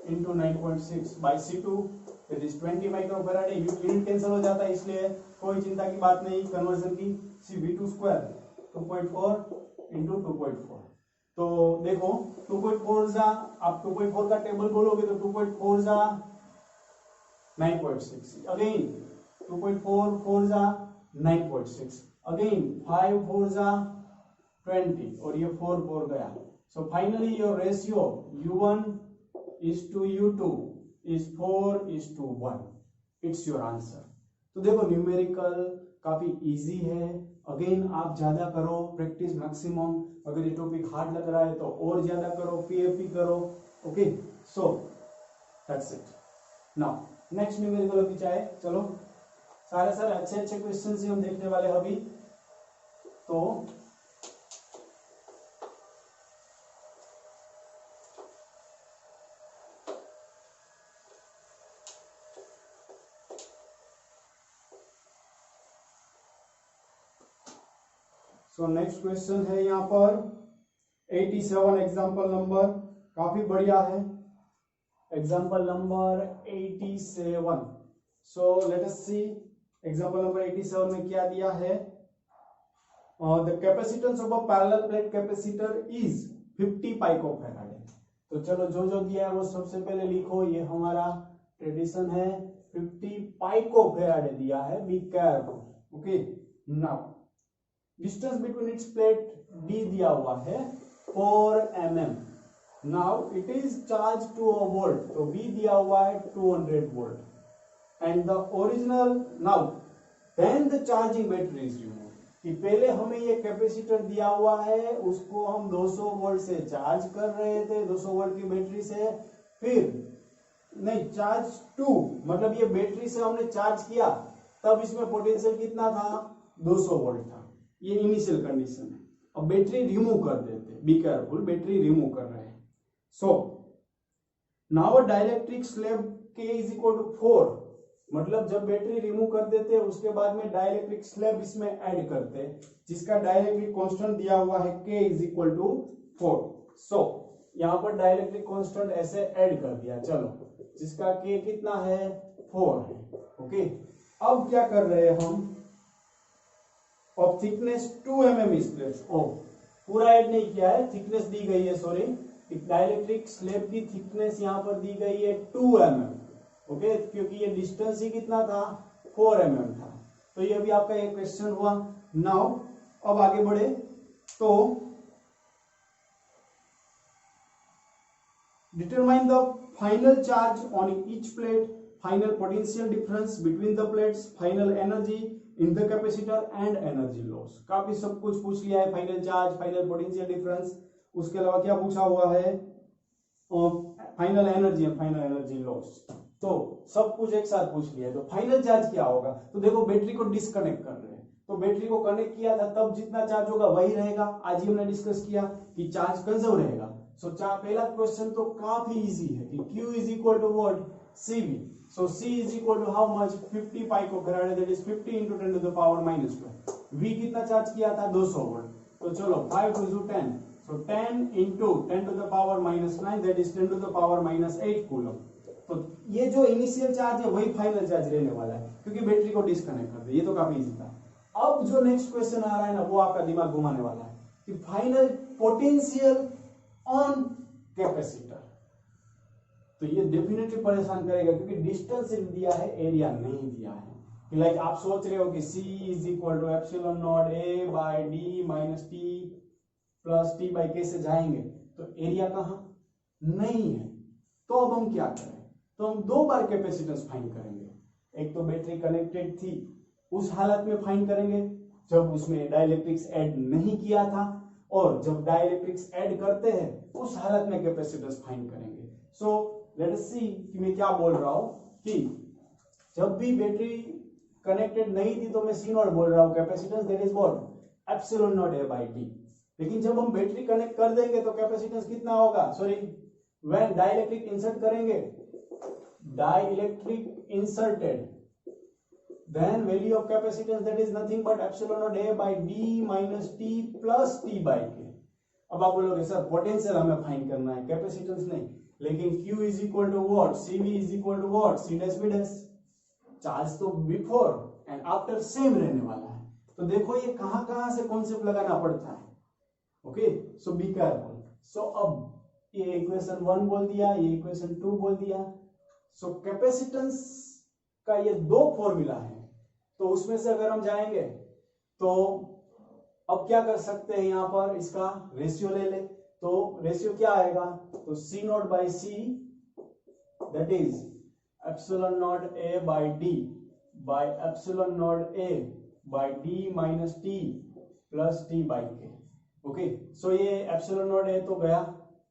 S1: into 9.6 by C2 that is 20 microfarad है। यूनिट कैंसिल हो जाता है, इसलिए कोई चिंता की बात नहीं कन्वर्जन की। V2 square 2.4 into 2.4। तो देखो 2.4 जा, आप 2.4 का टेबल बोलोगे तो 2.4 जा 9.6, अगेन 2.4 4 जा 9.6, अगेन 5 4 जा 20, और ये 4 4 गया। So finally your ratio U1 is to U2 is 4:1। It's your answer. तो देखो न्यूमेरिकल काफी इजी है। अगेन आप ज्यादा करो, प्रैक्टिस मैक्सिमम। अगर ये टॉपिक हार्ड लग रहा है तो और ज्यादा करो, पीएफपी करो। Okay, so that's it. Now next numerical अभी चाहे चलो सारे अच्छे अच्छे क्वेश्चन ही हम देखने वाले हैं अभी। तो नेक्स्ट क्वेश्चन है यहाँ पर 87, एग्जाम्पल नंबर काफी बढ़िया है, example number 87। So let us see example number 87 में क्या दिया है। The capacitance of a parallel plate capacitor is 50 picofarad है। तो चलो जो दिया है वो सबसे पहले लिखो, ये हमारा ट्रेडिशन है। 50 पाइकोफैराड दिया है, be careful. Okay, now distance between its plate D दिया हुआ है 4 mm। Now it is charge to a volt, तो B दिया हुआ है 200 volt and the original. Now then the charging battery is removed, कि पहले हमें ये कैपेसिटर दिया हुआ है, उसको हम 200 वोल्ट से चार्ज कर रहे थे, 200 वोल्ट की बैटरी से। फिर नहीं, चार्ज टू मतलब ये बैटरी से हमने चार्ज किया, तब इसमें पोटेंशियल कितना था? 200 वोल्ट था। ये इनिशियल कंडीशन है। अब बैटरी रिमूव कर देते, बी केयरफुल, बैटरी रिमूव कर रहे हैं। So now dielectric slab K is equal to 4, मतलब जब बैटरी रिमूव कर देते उसके बाद में डाइलेक्ट्रिक स्लैब इसमें ऐड करते, जिसका डाइलेक्ट्रिक कांस्टेंट दिया हुआ है K इज इक्वल टू 4। सो यहाँ पर डाइलेक्ट्रिक कांस्टेंट ऐसे ऐड कर दिया, चलो जिसका K कितना है? 4 है। ओके, अब क्या कर रहे हैं हम? ऑफ थिकनेस 2 mm इस प्लेट। पूरा ऐड नहीं किया है, थिकनेस दी गई है, सॉरी, डाइलेक्ट्रिक स्लैब की थिकनेस यहाँ पर दी गई है 2 mm। ओके, क्योंकि ये डिस्टेंस ही कितना था? 4 mm था। तो ये भी आपका एक क्वेश्चन हुआ। नाउ अब आगे बढ़े तो determine the final charge on each plate, final potential difference between the plates, final energy in the capacitor and energy loss. काफी सब कुछ पूछ लिया है, final charge, final potential difference, उसके अलावा क्या पूछा हुआ है? Final energy and final energy loss. तो सब कुछ एक साथ पूछ लिया है। तो फाइनल चार्ज क्या होगा? तो देखो बैटरी को डिस्कनेक्ट कर रहे हैं, तो बैटरी को कनेक्ट किया था तब जितना चार्ज होगा वही रहेगा। आज ही हमने डिस्कस किया कि चार्ज कंजर्व रहेगा, सो पहला क्वेश्चन तो काफी इजी है कि Q is equal to what CV. So C is equal to how much 50 picofarad, that is 50 into 10 to the power minus 12. V कितना चार्ज किया था 200 वोल्ट. तो चलो 5 to 10, so 10 into 10 to the power minus 9, that is 10 to the power minus 8 coulomb. तो ये जो initial charge है वही फाइनल चार्ज रहने वाला है क्योंकि बैटरी को डिस्कनेक्ट कर दे. ये तो काफी इजी था. अब जो नेक्स्ट क्वेश्चन आ रहा है ना वो आपका दिमाग घुमाने वाला है कि फाइनल पोटेंशियल ऑन कैपेसिटर. तो ये डेफिनेटली परेशान करेगा क्योंकि डिस्टेंस दिया है, एरिया नहीं दिया है. कि लाइक आप सोच रहे हो कि C is equal to epsilon naught A by D minus T plus T by K से जाएंगे तो एरिया कहाँ नहीं है. तो अब हम क्या करें? तो हम दो बार कैपेसिटेंस फाइंड करेंगे. एक तो बैटरी कनेक्टेड थी उस हालत में फाइंड करेंगे जब उसमें डाइलेक्ट्रिक्स ऐड नहीं किया था, और जब डाइलेक्ट्रिक्स ऐड करते हैं उस हालत में कैपेसिटेंस फाइंड करेंगे. सो लेट अस सी कि मैं क्या बोल रहा हूं कि जब भी बैटरी कनेक्टेड नहीं थी तो मैं C नॉट बोल रहा हूं capacitance, that is what epsilon naught A by D. लेकिन जब हम बैटरी कनेक्ट कर देंगे तो कैपेसिटेंस कितना होगा, सॉरी व्हेन डाइलेक्ट्रिक इंसर्ट करेंगे, dielectric inserted, then value of capacitance that is nothing but epsilon naught A by D minus T plus T by K. अब आप बोलोगे सर पोटेंशियल हमें फाइंड करना है, कैपेसिटेंस नहीं. लेकिन Q is equal to what, CV is equal to what, C dash B dash. Charge तो before and after same रहने वाला है. तो देखो ये कहां से कॉन्सेप्ट लगाना पड़ता है. Okay, so be careful. So अब ये इक्वेशन 1 बोल दिया, ये इक्वेशन 2 बोल दिया. सो कैपेसिटेंस का ये दो फॉर्मूला है, तो उसमें से अगर हम जाएंगे तो अब क्या कर सकते हैं, यहां पर इसका रेशियो ले ले. तो रेशियो क्या आएगा, तो C naught by C that is epsilon naught A by D by epsilon naught A by D minus T plus T by K. Okay, so ये एप्सिलॉन नॉट A तो गया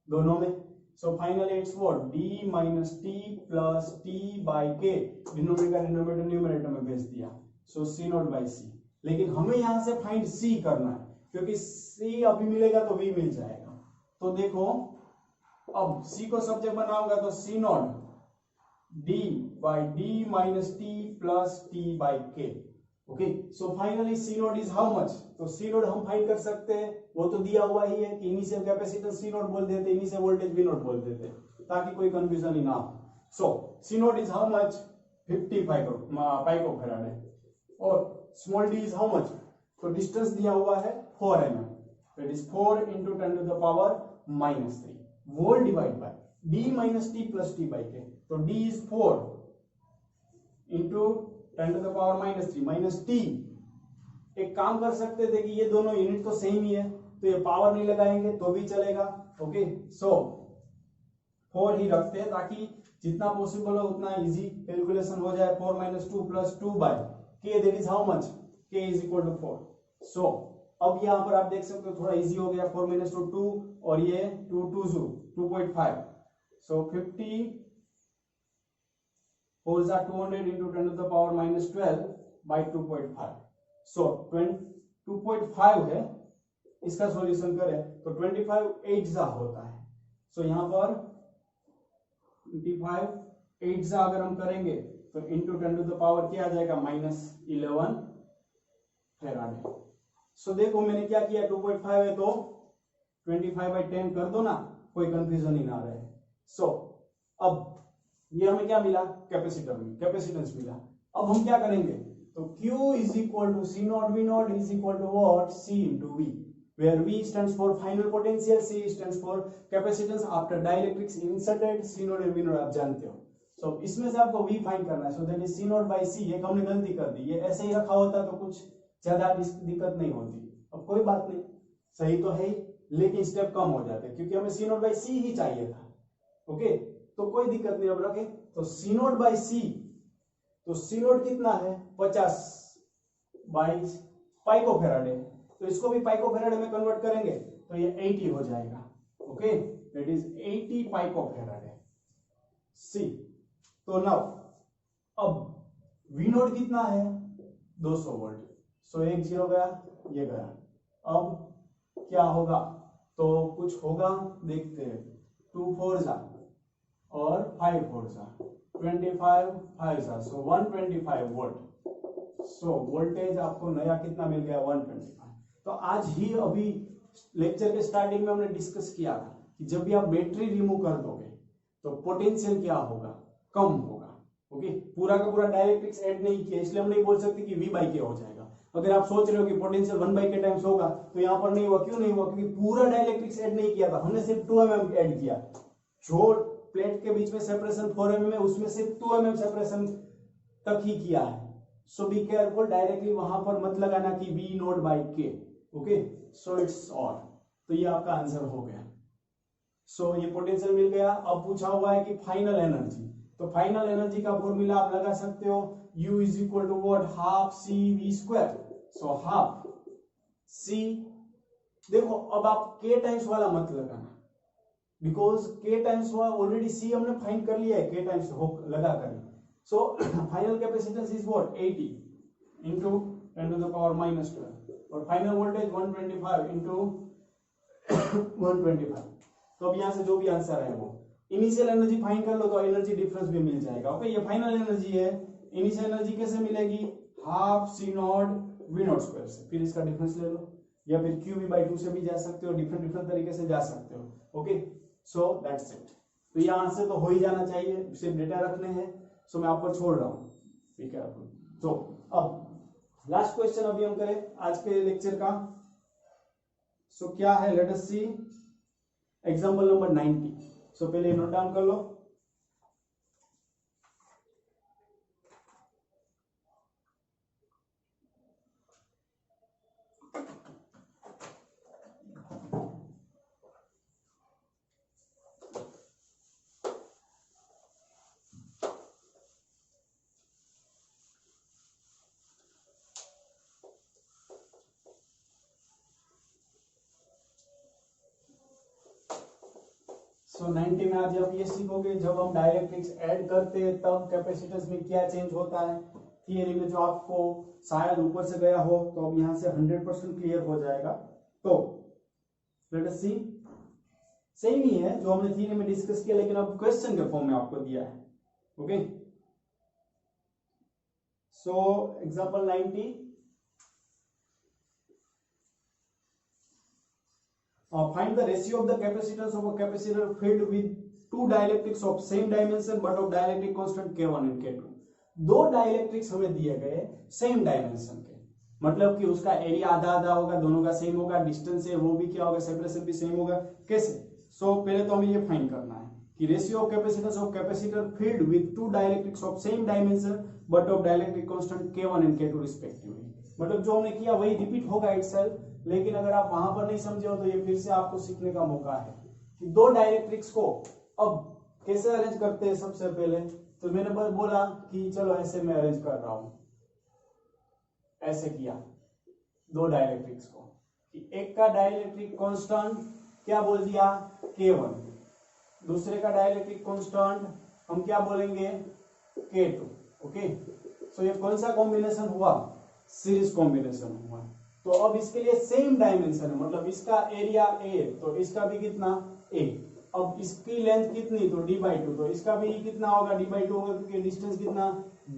S1: दोनों में. So finally it's what D minus T plus T by K. Denominator numerator में भेज दिया. So C naught by C. लेकिन हमें यहां से फाइंड C करना है क्योंकि C अभी मिलेगा तो V मिल जाएगा. तो देखो अब C को सब्जेक्ट बनाऊंगा तो C not D by D minus T plus T by K. Okay, so finally C not is how much. तो C नॉट हम फाइंड कर सकते हैं, वो तो दिया हुआ ही है कि इनिशियल कैपेसिटेंस C नॉट बोल देते, इनिशियल वोल्टेज V नॉट बोल देते ताकि कोई कंफ्यूजन ही ना हो. सो C not is how much 50 picofarad है, और small d is how much, तो डिस्टेंस दिया हुआ है 4 mm, that is 4 into 10 to the power minus 3 volt divide by d minus t plus t by k. तो d is 4 into 10 to the power minus 3 minus t. एक काम कर सकते थे कि ये दोनों यूनिट तो सेम ही है तो ये पावर नहीं लगाएंगे तो भी चलेगा. ओके, सो 4 ही रखते हैं ताकि जितना पॉसिबल हो उतना इजी कैलकुलेशन हो जाए. 4 minus 2 plus 2 by k, that is how much, k is equal to 4. so अब यहाँ पर आप देख सकते हो थोड़ा इजी हो गया. 4 minus 2 2 और ये 2 2 2.5. so 50 holes are 200 into 10 to the power minus 12 by 2.5. so 2.5 है, इसका सॉल्यूशन करें तो 25 8 जा होता है. सो यहाँ पर 25 8 जा अगर हम करेंगे तो into 10 to the power क्या आ जाएगा, -11 फैराड. सो देखो मैंने क्या किया, 2.5 है तो 25/10 कर दो ना, कोई कंफ्यूजन ही ना रहे. सो अब ये हमें क्या मिला, कैपेसिटर में कैपेसिटेंस मिला. अब हम क्या करेंगे, तो Q is equal to C naught V naught is equal to what, C into V, where V stands for final potential, C stands for capacitance after dielectrics inserted. C not और V not आप जानते हो. सो इसमें से आपको V find करना है. So that is C naught by C. एक हमने गलती कर दी, ये ऐसे ही रखा होता तो कुछ ज्यादा दिक्कत नहीं होती. अब कोई बात नहीं, सही तो है ही लेकिन स्टेप कम हो जाते क्योंकि हमें C नॉट बाई C ही चाहिए था. ओके, तो कोई दिक्कत नहीं. अब रखे तो C नॉट बाई C, तो C नॉट कितना है 50 बाई पाइकोफैराड है, तो इसको भी पाइकोफैराड में कन्वर्ट करेंगे तो ये 80 हो जाएगा. ओके, दैट इज 80 पाइकोफैराड है C. तो नाउ अब V नॉट कितना है 200 वोल्ट. सो 1 0 गया, ये गया. अब क्या होगा, तो कुछ होगा, देखते हैं। 2 4 जा और 5 4 जा 25 5 जा, सो 125 वोल्ट। सो वोल्टेज आपको नया कितना मिल गया, 125। तो आज ही अभी लेक्चर के स्टार्टिंग में हमने डिस्कस किया था कि जब भी आप बैटरी रिमूव कर दोगे तो पोटेंशियल क्या होगा, कम होगा। ओके, पूरा का पूरा डाइलेक्ट्रिक्स ऐड नहीं किया, इसलिए हम नहीं बोल सकते कि V बाई के हो जाएगा। अगर आप सोच रहे हो कि पोटेंशियल 1 बाई के टाइम्स होगा तो यहाँ पर नहीं हुआ, क्यों नहीं हुआ, क्योंकि पूरा डाइलेक्ट्रिक्स ऐड नहीं किया था, हमने सिर्फ 2 mm ऐड किया। जो प्लेट के बीच में सेपरेशन 4 mm है उसमें सिर्फ 2 mm सेपरेशन तक ही किया है। सो बी केयरफुल, डायरेक्टली वहां पर मत लगाना कि V नॉट बाई के। Okay, so it's all. तो ये आपका आंसर हो गया। सो ये पोटेंशियल मिल गया। अब पूछा हुआ है कि फाइनल एनर्जी, तो फाइनल एनर्जी का फॉर्मूला आप लगा सकते हो, U is equal to what, half C V square. So half C, देखो अब आप के टाइम्स वाला मत लगाना, बिकॉज के टाइम्स वाला ऑलरेडी सी हमने फाइंड कर लिया है, के टाइम्स लगा कर। So final capacitance is what, 80 into 10 to the power minus 12, और फाइनल वोल्टेज 125 इंटू 125। तो अब यहां से जो भी आंसर है वो इनिशियल एनर्जी फाइंड कर लो तो एनर्जी डिफरेंस भी मिल जाएगा। ओके, ये फाइनल एनर्जी है। इनिशियल एनर्जी कैसे मिलेगी, half C naught V naught square से, फिर इसका डिफरेंस ले लो, या फिर क्यू वी बाई 2 से भी जा सकते हो, डिफरेंट तरीके से जा सकते हो। Okay, so that's it. तो ये आंसर तो हो ही जाना चाहिए, सिर्फ डेटा रखने हैं। सो मैं आपको छोड़ रहा हूँ, ठीक है। तो अब लास्ट क्वेश्चन अभी हम करें आज के लेक्चर का। सो क्या है, लेट अस सी एग्जांपल नंबर 90। सो पहले नोट डाउन कर लो। सो 90 में आज आप ये सीखोगे, जब हम डाइलेक्ट्रिक्स ऐड करते हैं तब कैपेसिटेंस में क्या चेंज होता है। थियरी में जो आपको शायद ऊपर से गया हो तो अब यहाँ से 100% क्लियर हो जाएगा। तो लेट अस सी, सेम ही है जो हमने थियरी में डिस्कस किया, लेकिन अब क्वेश्चन के फॉर्म में आपको दिया है। Okay, so example 90, find the ratio of the capacitance of a capacitor filled with two dielectrics of same dimension but of dielectric constant K1 and K2। दो डाइलेक्ट्रिक्स हमें दिए गए सेम डायमेंशन के, मतलब कि उसका एरिया आधा आधा होगा, दोनों का सेम होगा, डिस्टेंस है वो भी क्या होगा, सेपरेशन भी सेम होगा। कैसे? सो पहले तो हमें ये फाइंड करना है कि ratio of capacitance of capacitor field with two dielectrics of same dimension but of dielectric constant K1 and K2 respectively. मतलब जो हमने किया वही रिपीट होगा इटसेल्फ, लेकिन अगर आप वहां पर नहीं समझे हो तो ये फिर से आपको सीखने का मौका है कि दो डाइलेक्ट्रिक्स को अब कैसे अरेंज करते हैं। सबसे पहले तो मैंने बोला कि चलो ऐसे मैं अरेंज कर रहा हूं, ऐसे किया दो डाइलेक्ट्रिक्स को कि एक का डाइलेक्ट्रिक कांस्टेंट क्या बोल दिया, K1, दूसरे का डाइलेक्ट्रिक कांस्टेंट हम क्या बोलेंगे, K2। ओके, सो ये कौन सा कॉम्बिनेशन हुआ, सीरीज कॉम्बिनेशन हुआ। तो अब इसके लिए सेम डायमेंशन है, मतलब इसका एरिया A तो इसका भी कितना A, अब इसकी लेंथ कितनी तो D/2, तो इसका भी कितना होगा D/2 होगा, क्योंकि डिस्टेंस कितना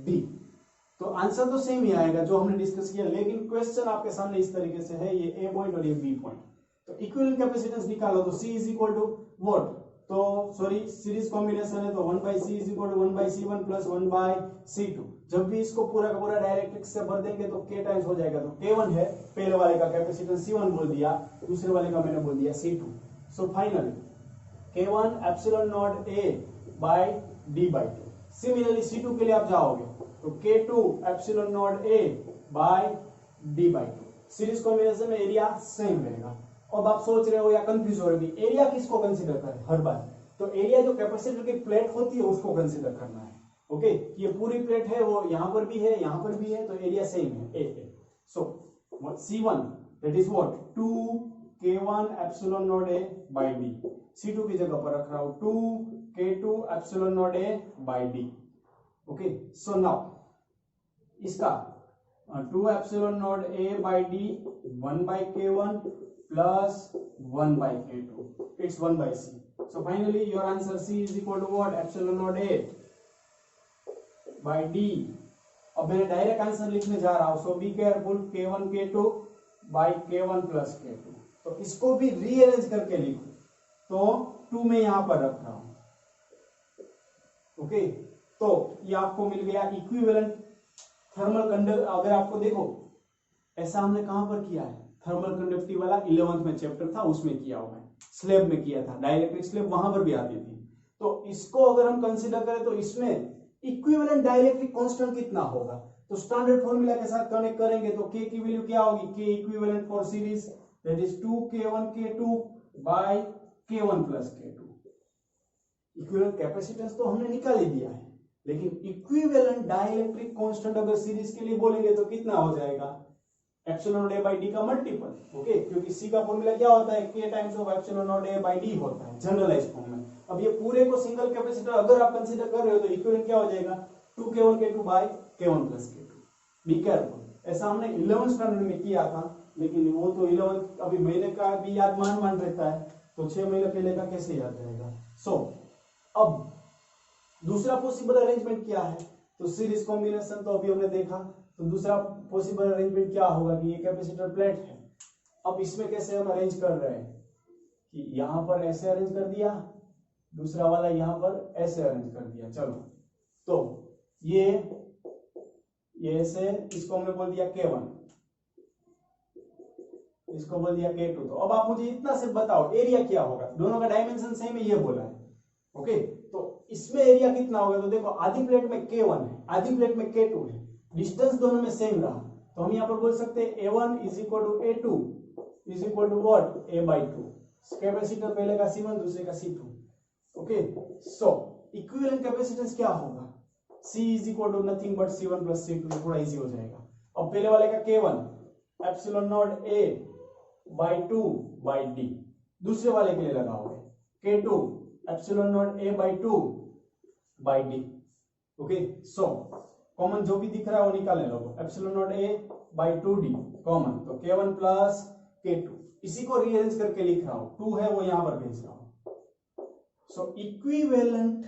S1: D। तो आंसर तो सेम ही आएगा जो हमने डिस्कस किया, लेकिन क्वेश्चन आपके सामने इस तरीके से है, ये A पॉइंट और ये B पॉइंट। तो इक्विवेलेंट कैपेसिटेंस निकालो तो C is equal to what, तो सॉरी सीरीज कॉम्बिनेशन है तो 1/C is equal to 1/C1 plus 1/C2। जब भी इसको पूरा का पूरा डायरेक्ट्रिक्स से भर देंगे तो K टाइम्स हो जाएगा। तो K1 है, पहले वाले का कैपेसिटेंस C1 बोल दिया, दूसरे वाले का मैंने बोल दिया C2। So finally K1 epsilon naught A by D/2। Similarly C2 के लिए आप जाओगे तो K2 epsilon naught A by D/2। Series combination में एरिया सेम रहेगा। अब आप सोच रहे हो या कंफ्यूज हो रहे हो एरिया किसको कंसीडर करें हर बार, तो एरिया जो कैपेसिटर की प्लेट होती है उसको कंसीडर करना है। ओके, ये पूरी प्लेट है, वो यहां पर भी है यहां पर भी है, तो एरिया सेम है A। So C1 that is what 2K1 epsilon naught A by D। C2 की जगह पर रख रहा हूं 2K2 epsilon naught A by D। Okay, so now इसका 2 epsilon naught A by D 1/K1 plus 1 by K2. It's 1 by C. So finally your answer C is equal to what? Epsilon naught A by D. अब मैं direct answer लिखने जा रहा हूं. So be careful. K1 K2 by K1 plus K2. तो इसको भी rearrange करके लिखो. तो 2 में यहां पर रख रहा हूं. ओके, तो ये आपको मिल गया इक्विवेलेंट थर्मल कंडक्ट. अगर आपको देखो ऐसा हमने कहां पर किया है, थर्मल कंडक्टिव वाला 11th में चैप्टर था उसमें किया हुआ है, स्लैब में किया था, डाइलेक्ट्रिक स्लैब वहां पर भी आती थी. तो इसको अगर हम कंसीडर करें तो इसमें इक्विवेलेंट डाइलेक्ट्रिक कांस्टेंट कितना होगा, तो स्टैंडर्ड फॉर्मूला के साथ कनेक्ट करेंगे तो K की वैल्यू क्या होगी, K equivalent for series that is 2K1 K2 by K1 plus K2. Equivalent capacitance तो हमने निकाल ही दिया है, लेकिन इक्विवेलेंट डाइलेक्ट्रिक कांस्टेंट अगर सीरीज के लिए बोलेंगे तो कितना हो जाएगा, epsilon naught A by D का मल्टीपल. ओके, क्योंकि C का फॉर्मूला क्या होता है, K times of epsilon naught A by D होता है जनरलाइज्ड फॉर्म में. अब ये पूरे को सिंगल कैपेसिटर अगर आप कंसीडर कर रहे हो तो इक्विवेलेंट क्या हो जाएगा, 2K1 K2 by K1 plus K2. Be careful. ऐसा हमने 11th स्टैंडर्ड में किया था, लेकिन वो तो 11th अभी महीने का भी याद मान रहता है, तो 6 महीने पहले का कैसे याद रहेगा. सो अब दूसरा पॉसिबल अरेंजमेंट क्या है, तो सीरीज कॉम्बिनेशन तो अभी हमने देखा. तो दूसरा पॉसिबल अरेंजमेंट क्या होगा कि ये कैपेसिटर प्लेट है. अब इसमें कैसे हम अरेंज कर रहे हैं कि यहां पर ऐसे अरेंज कर दिया, दूसरा वाला यहां पर ऐसे अरेंज कर दिया. चलो, तो ये ऐसे, इसको हमने बोल दिया K1, इसको बोल दिया K2. तो अब आप मुझे इतना सिर्फ बताओ एरिया क्या होगा, दोनों का डायमेंशन सेम है ये बोला है. ओके, तो इसमें एरिया कितना होगा, तो देखो आधी प्लेट में K1 है, आधी प्लेट में K2 है, डिस्टेंस दोनों में सेम रहा, तो हम यहां पर बोल सकते हैं A1 is equal to A2 is equal to what, A by 2. Capacitor पहले का C1 दूसरे का C2. ओके, सो इक्विवेलेंट कैपेसिटेंस क्या होगा, C is equal to nothing but C1 plus C2. थोड़ा इजी हो जाएगा. अब पहले वाले का K1 epsilon naught A by 2 by D, दूसरे वाले के लिए लगाओगे K2 epsilon naught A by 2 by D. Okay, so common जो भी दिख रहा है वो निकालने लोगो. Epsilon naught A by 2D common, तो K1 प्लस K2. इसी को रीअरेंज करके लिख रहा हूं, 2 है वो यहां पर भेज रहा हूं. So equivalent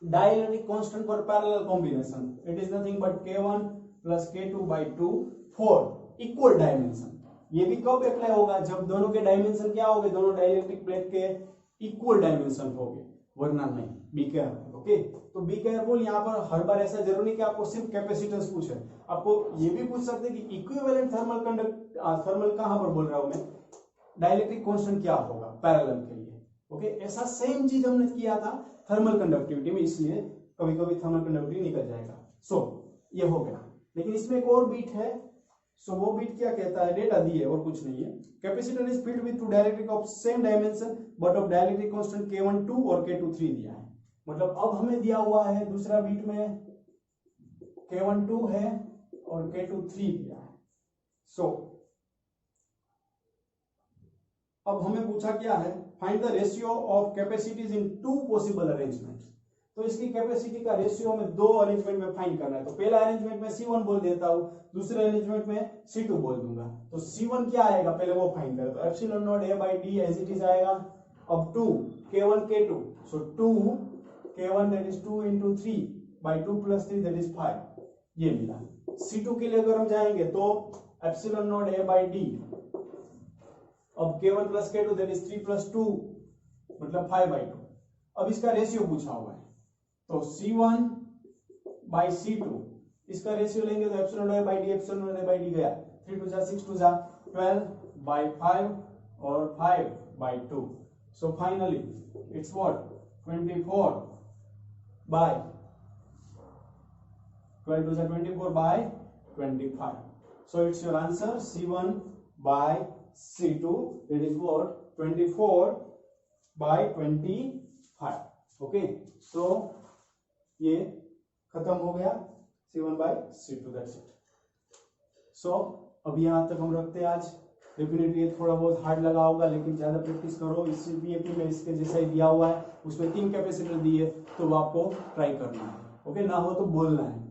S1: dielectric constant for parallel combination, it is nothing but K1 plus K2 by 2 for equal dimension. ये भी कब अप्लाई होगा, जब दोनों के डायमेंशन क्या होंगे, दोनों डाइलेक्ट्रिक प्लेट के इक्वल डायमेंशन होंगे, वरना नहीं. B careful. ओके, तो बी केयरफुल. यहाँ पर हर बार ऐसा जरूरी नहीं कि आपको सिर्फ कैपेसिटेंस पूछे, आपको ये भी पूछ सकते हैं कि इक्विवेलेंट थर्मल कहां पर बोल रहा हूं मैं, डाइलेक्ट्रिक कांस्टेंट क्या होगा पैरेलल के लिए. ओके, ऐसा सेम चीज हमने किया था थर्मल कंडक्टिविटी में, इसलिए कभी कभी थर्मल कंडक्टिविटी निकल जाएगा. सो ये हो गया, लेकिन इसमें एक और बीट है. सो वो बीट क्या कहता है, डेटा दी है और कुछ नहीं है. Capacitor is filled with two dielectric of same dimension but of dielectric constant K1 2 और K2 3 दिया है. मतलब अब हमें दिया हुआ है दूसरा बीट में K1 2 है और K2 3 दिया है. सो अब हमें पूछा क्या है, find the ratio of capacities in 2 possible arrangement. तो इसकी कैपेसिटी का रेशियो में 2 अरेंजमेंट में फाइंड करना है. तो पहला अरेंजमेंट में C1 बोल देता हूं, दूसरे अरेंजमेंट में C2 बोल दूंगा. तो C1 क्या आएगा पहले वो फाइंड करें. तो epsilon naught A by D as it is आएगा. अब 2 K1 K2, so 2 K1 that is 2 into 3 by 2 plus 3 that is 5. ये मिला. C2 के लिए अगर हम जाएंगे तो epsilon naught A by D, अब K1 plus K2 that is 3 plus 2 मतलब 5 by 2. अब इसका रेशियो पूछा हुआ है, तो C1 by C2 इसका रेशियो लेंगे तो epsilon naught A by D, epsilon naught A by D गया, 3 2 जा 6 2 जा 12 by 5 और 5 by 2. So finally it's what, 24 by 12 2 जा 24 by 25. So it's your answer, C1 by C2, that is what, 24 by 25. Okay, so ये खत्म हो गया C1 by C2, that's it. So अब यहाँ तक हम रखते हैं आज. डेफिनेटली ये थोड़ा बहुत हार्ड लगा होगा, लेकिन ज्यादा प्रैक्टिस करो. इस बीएपी में इसके जैसा ही दिया हुआ है, उसमें 3 कैपेसिटर दिए, तो वो आपको ट्राई करना है. ओके, ना हो तो बोलना है.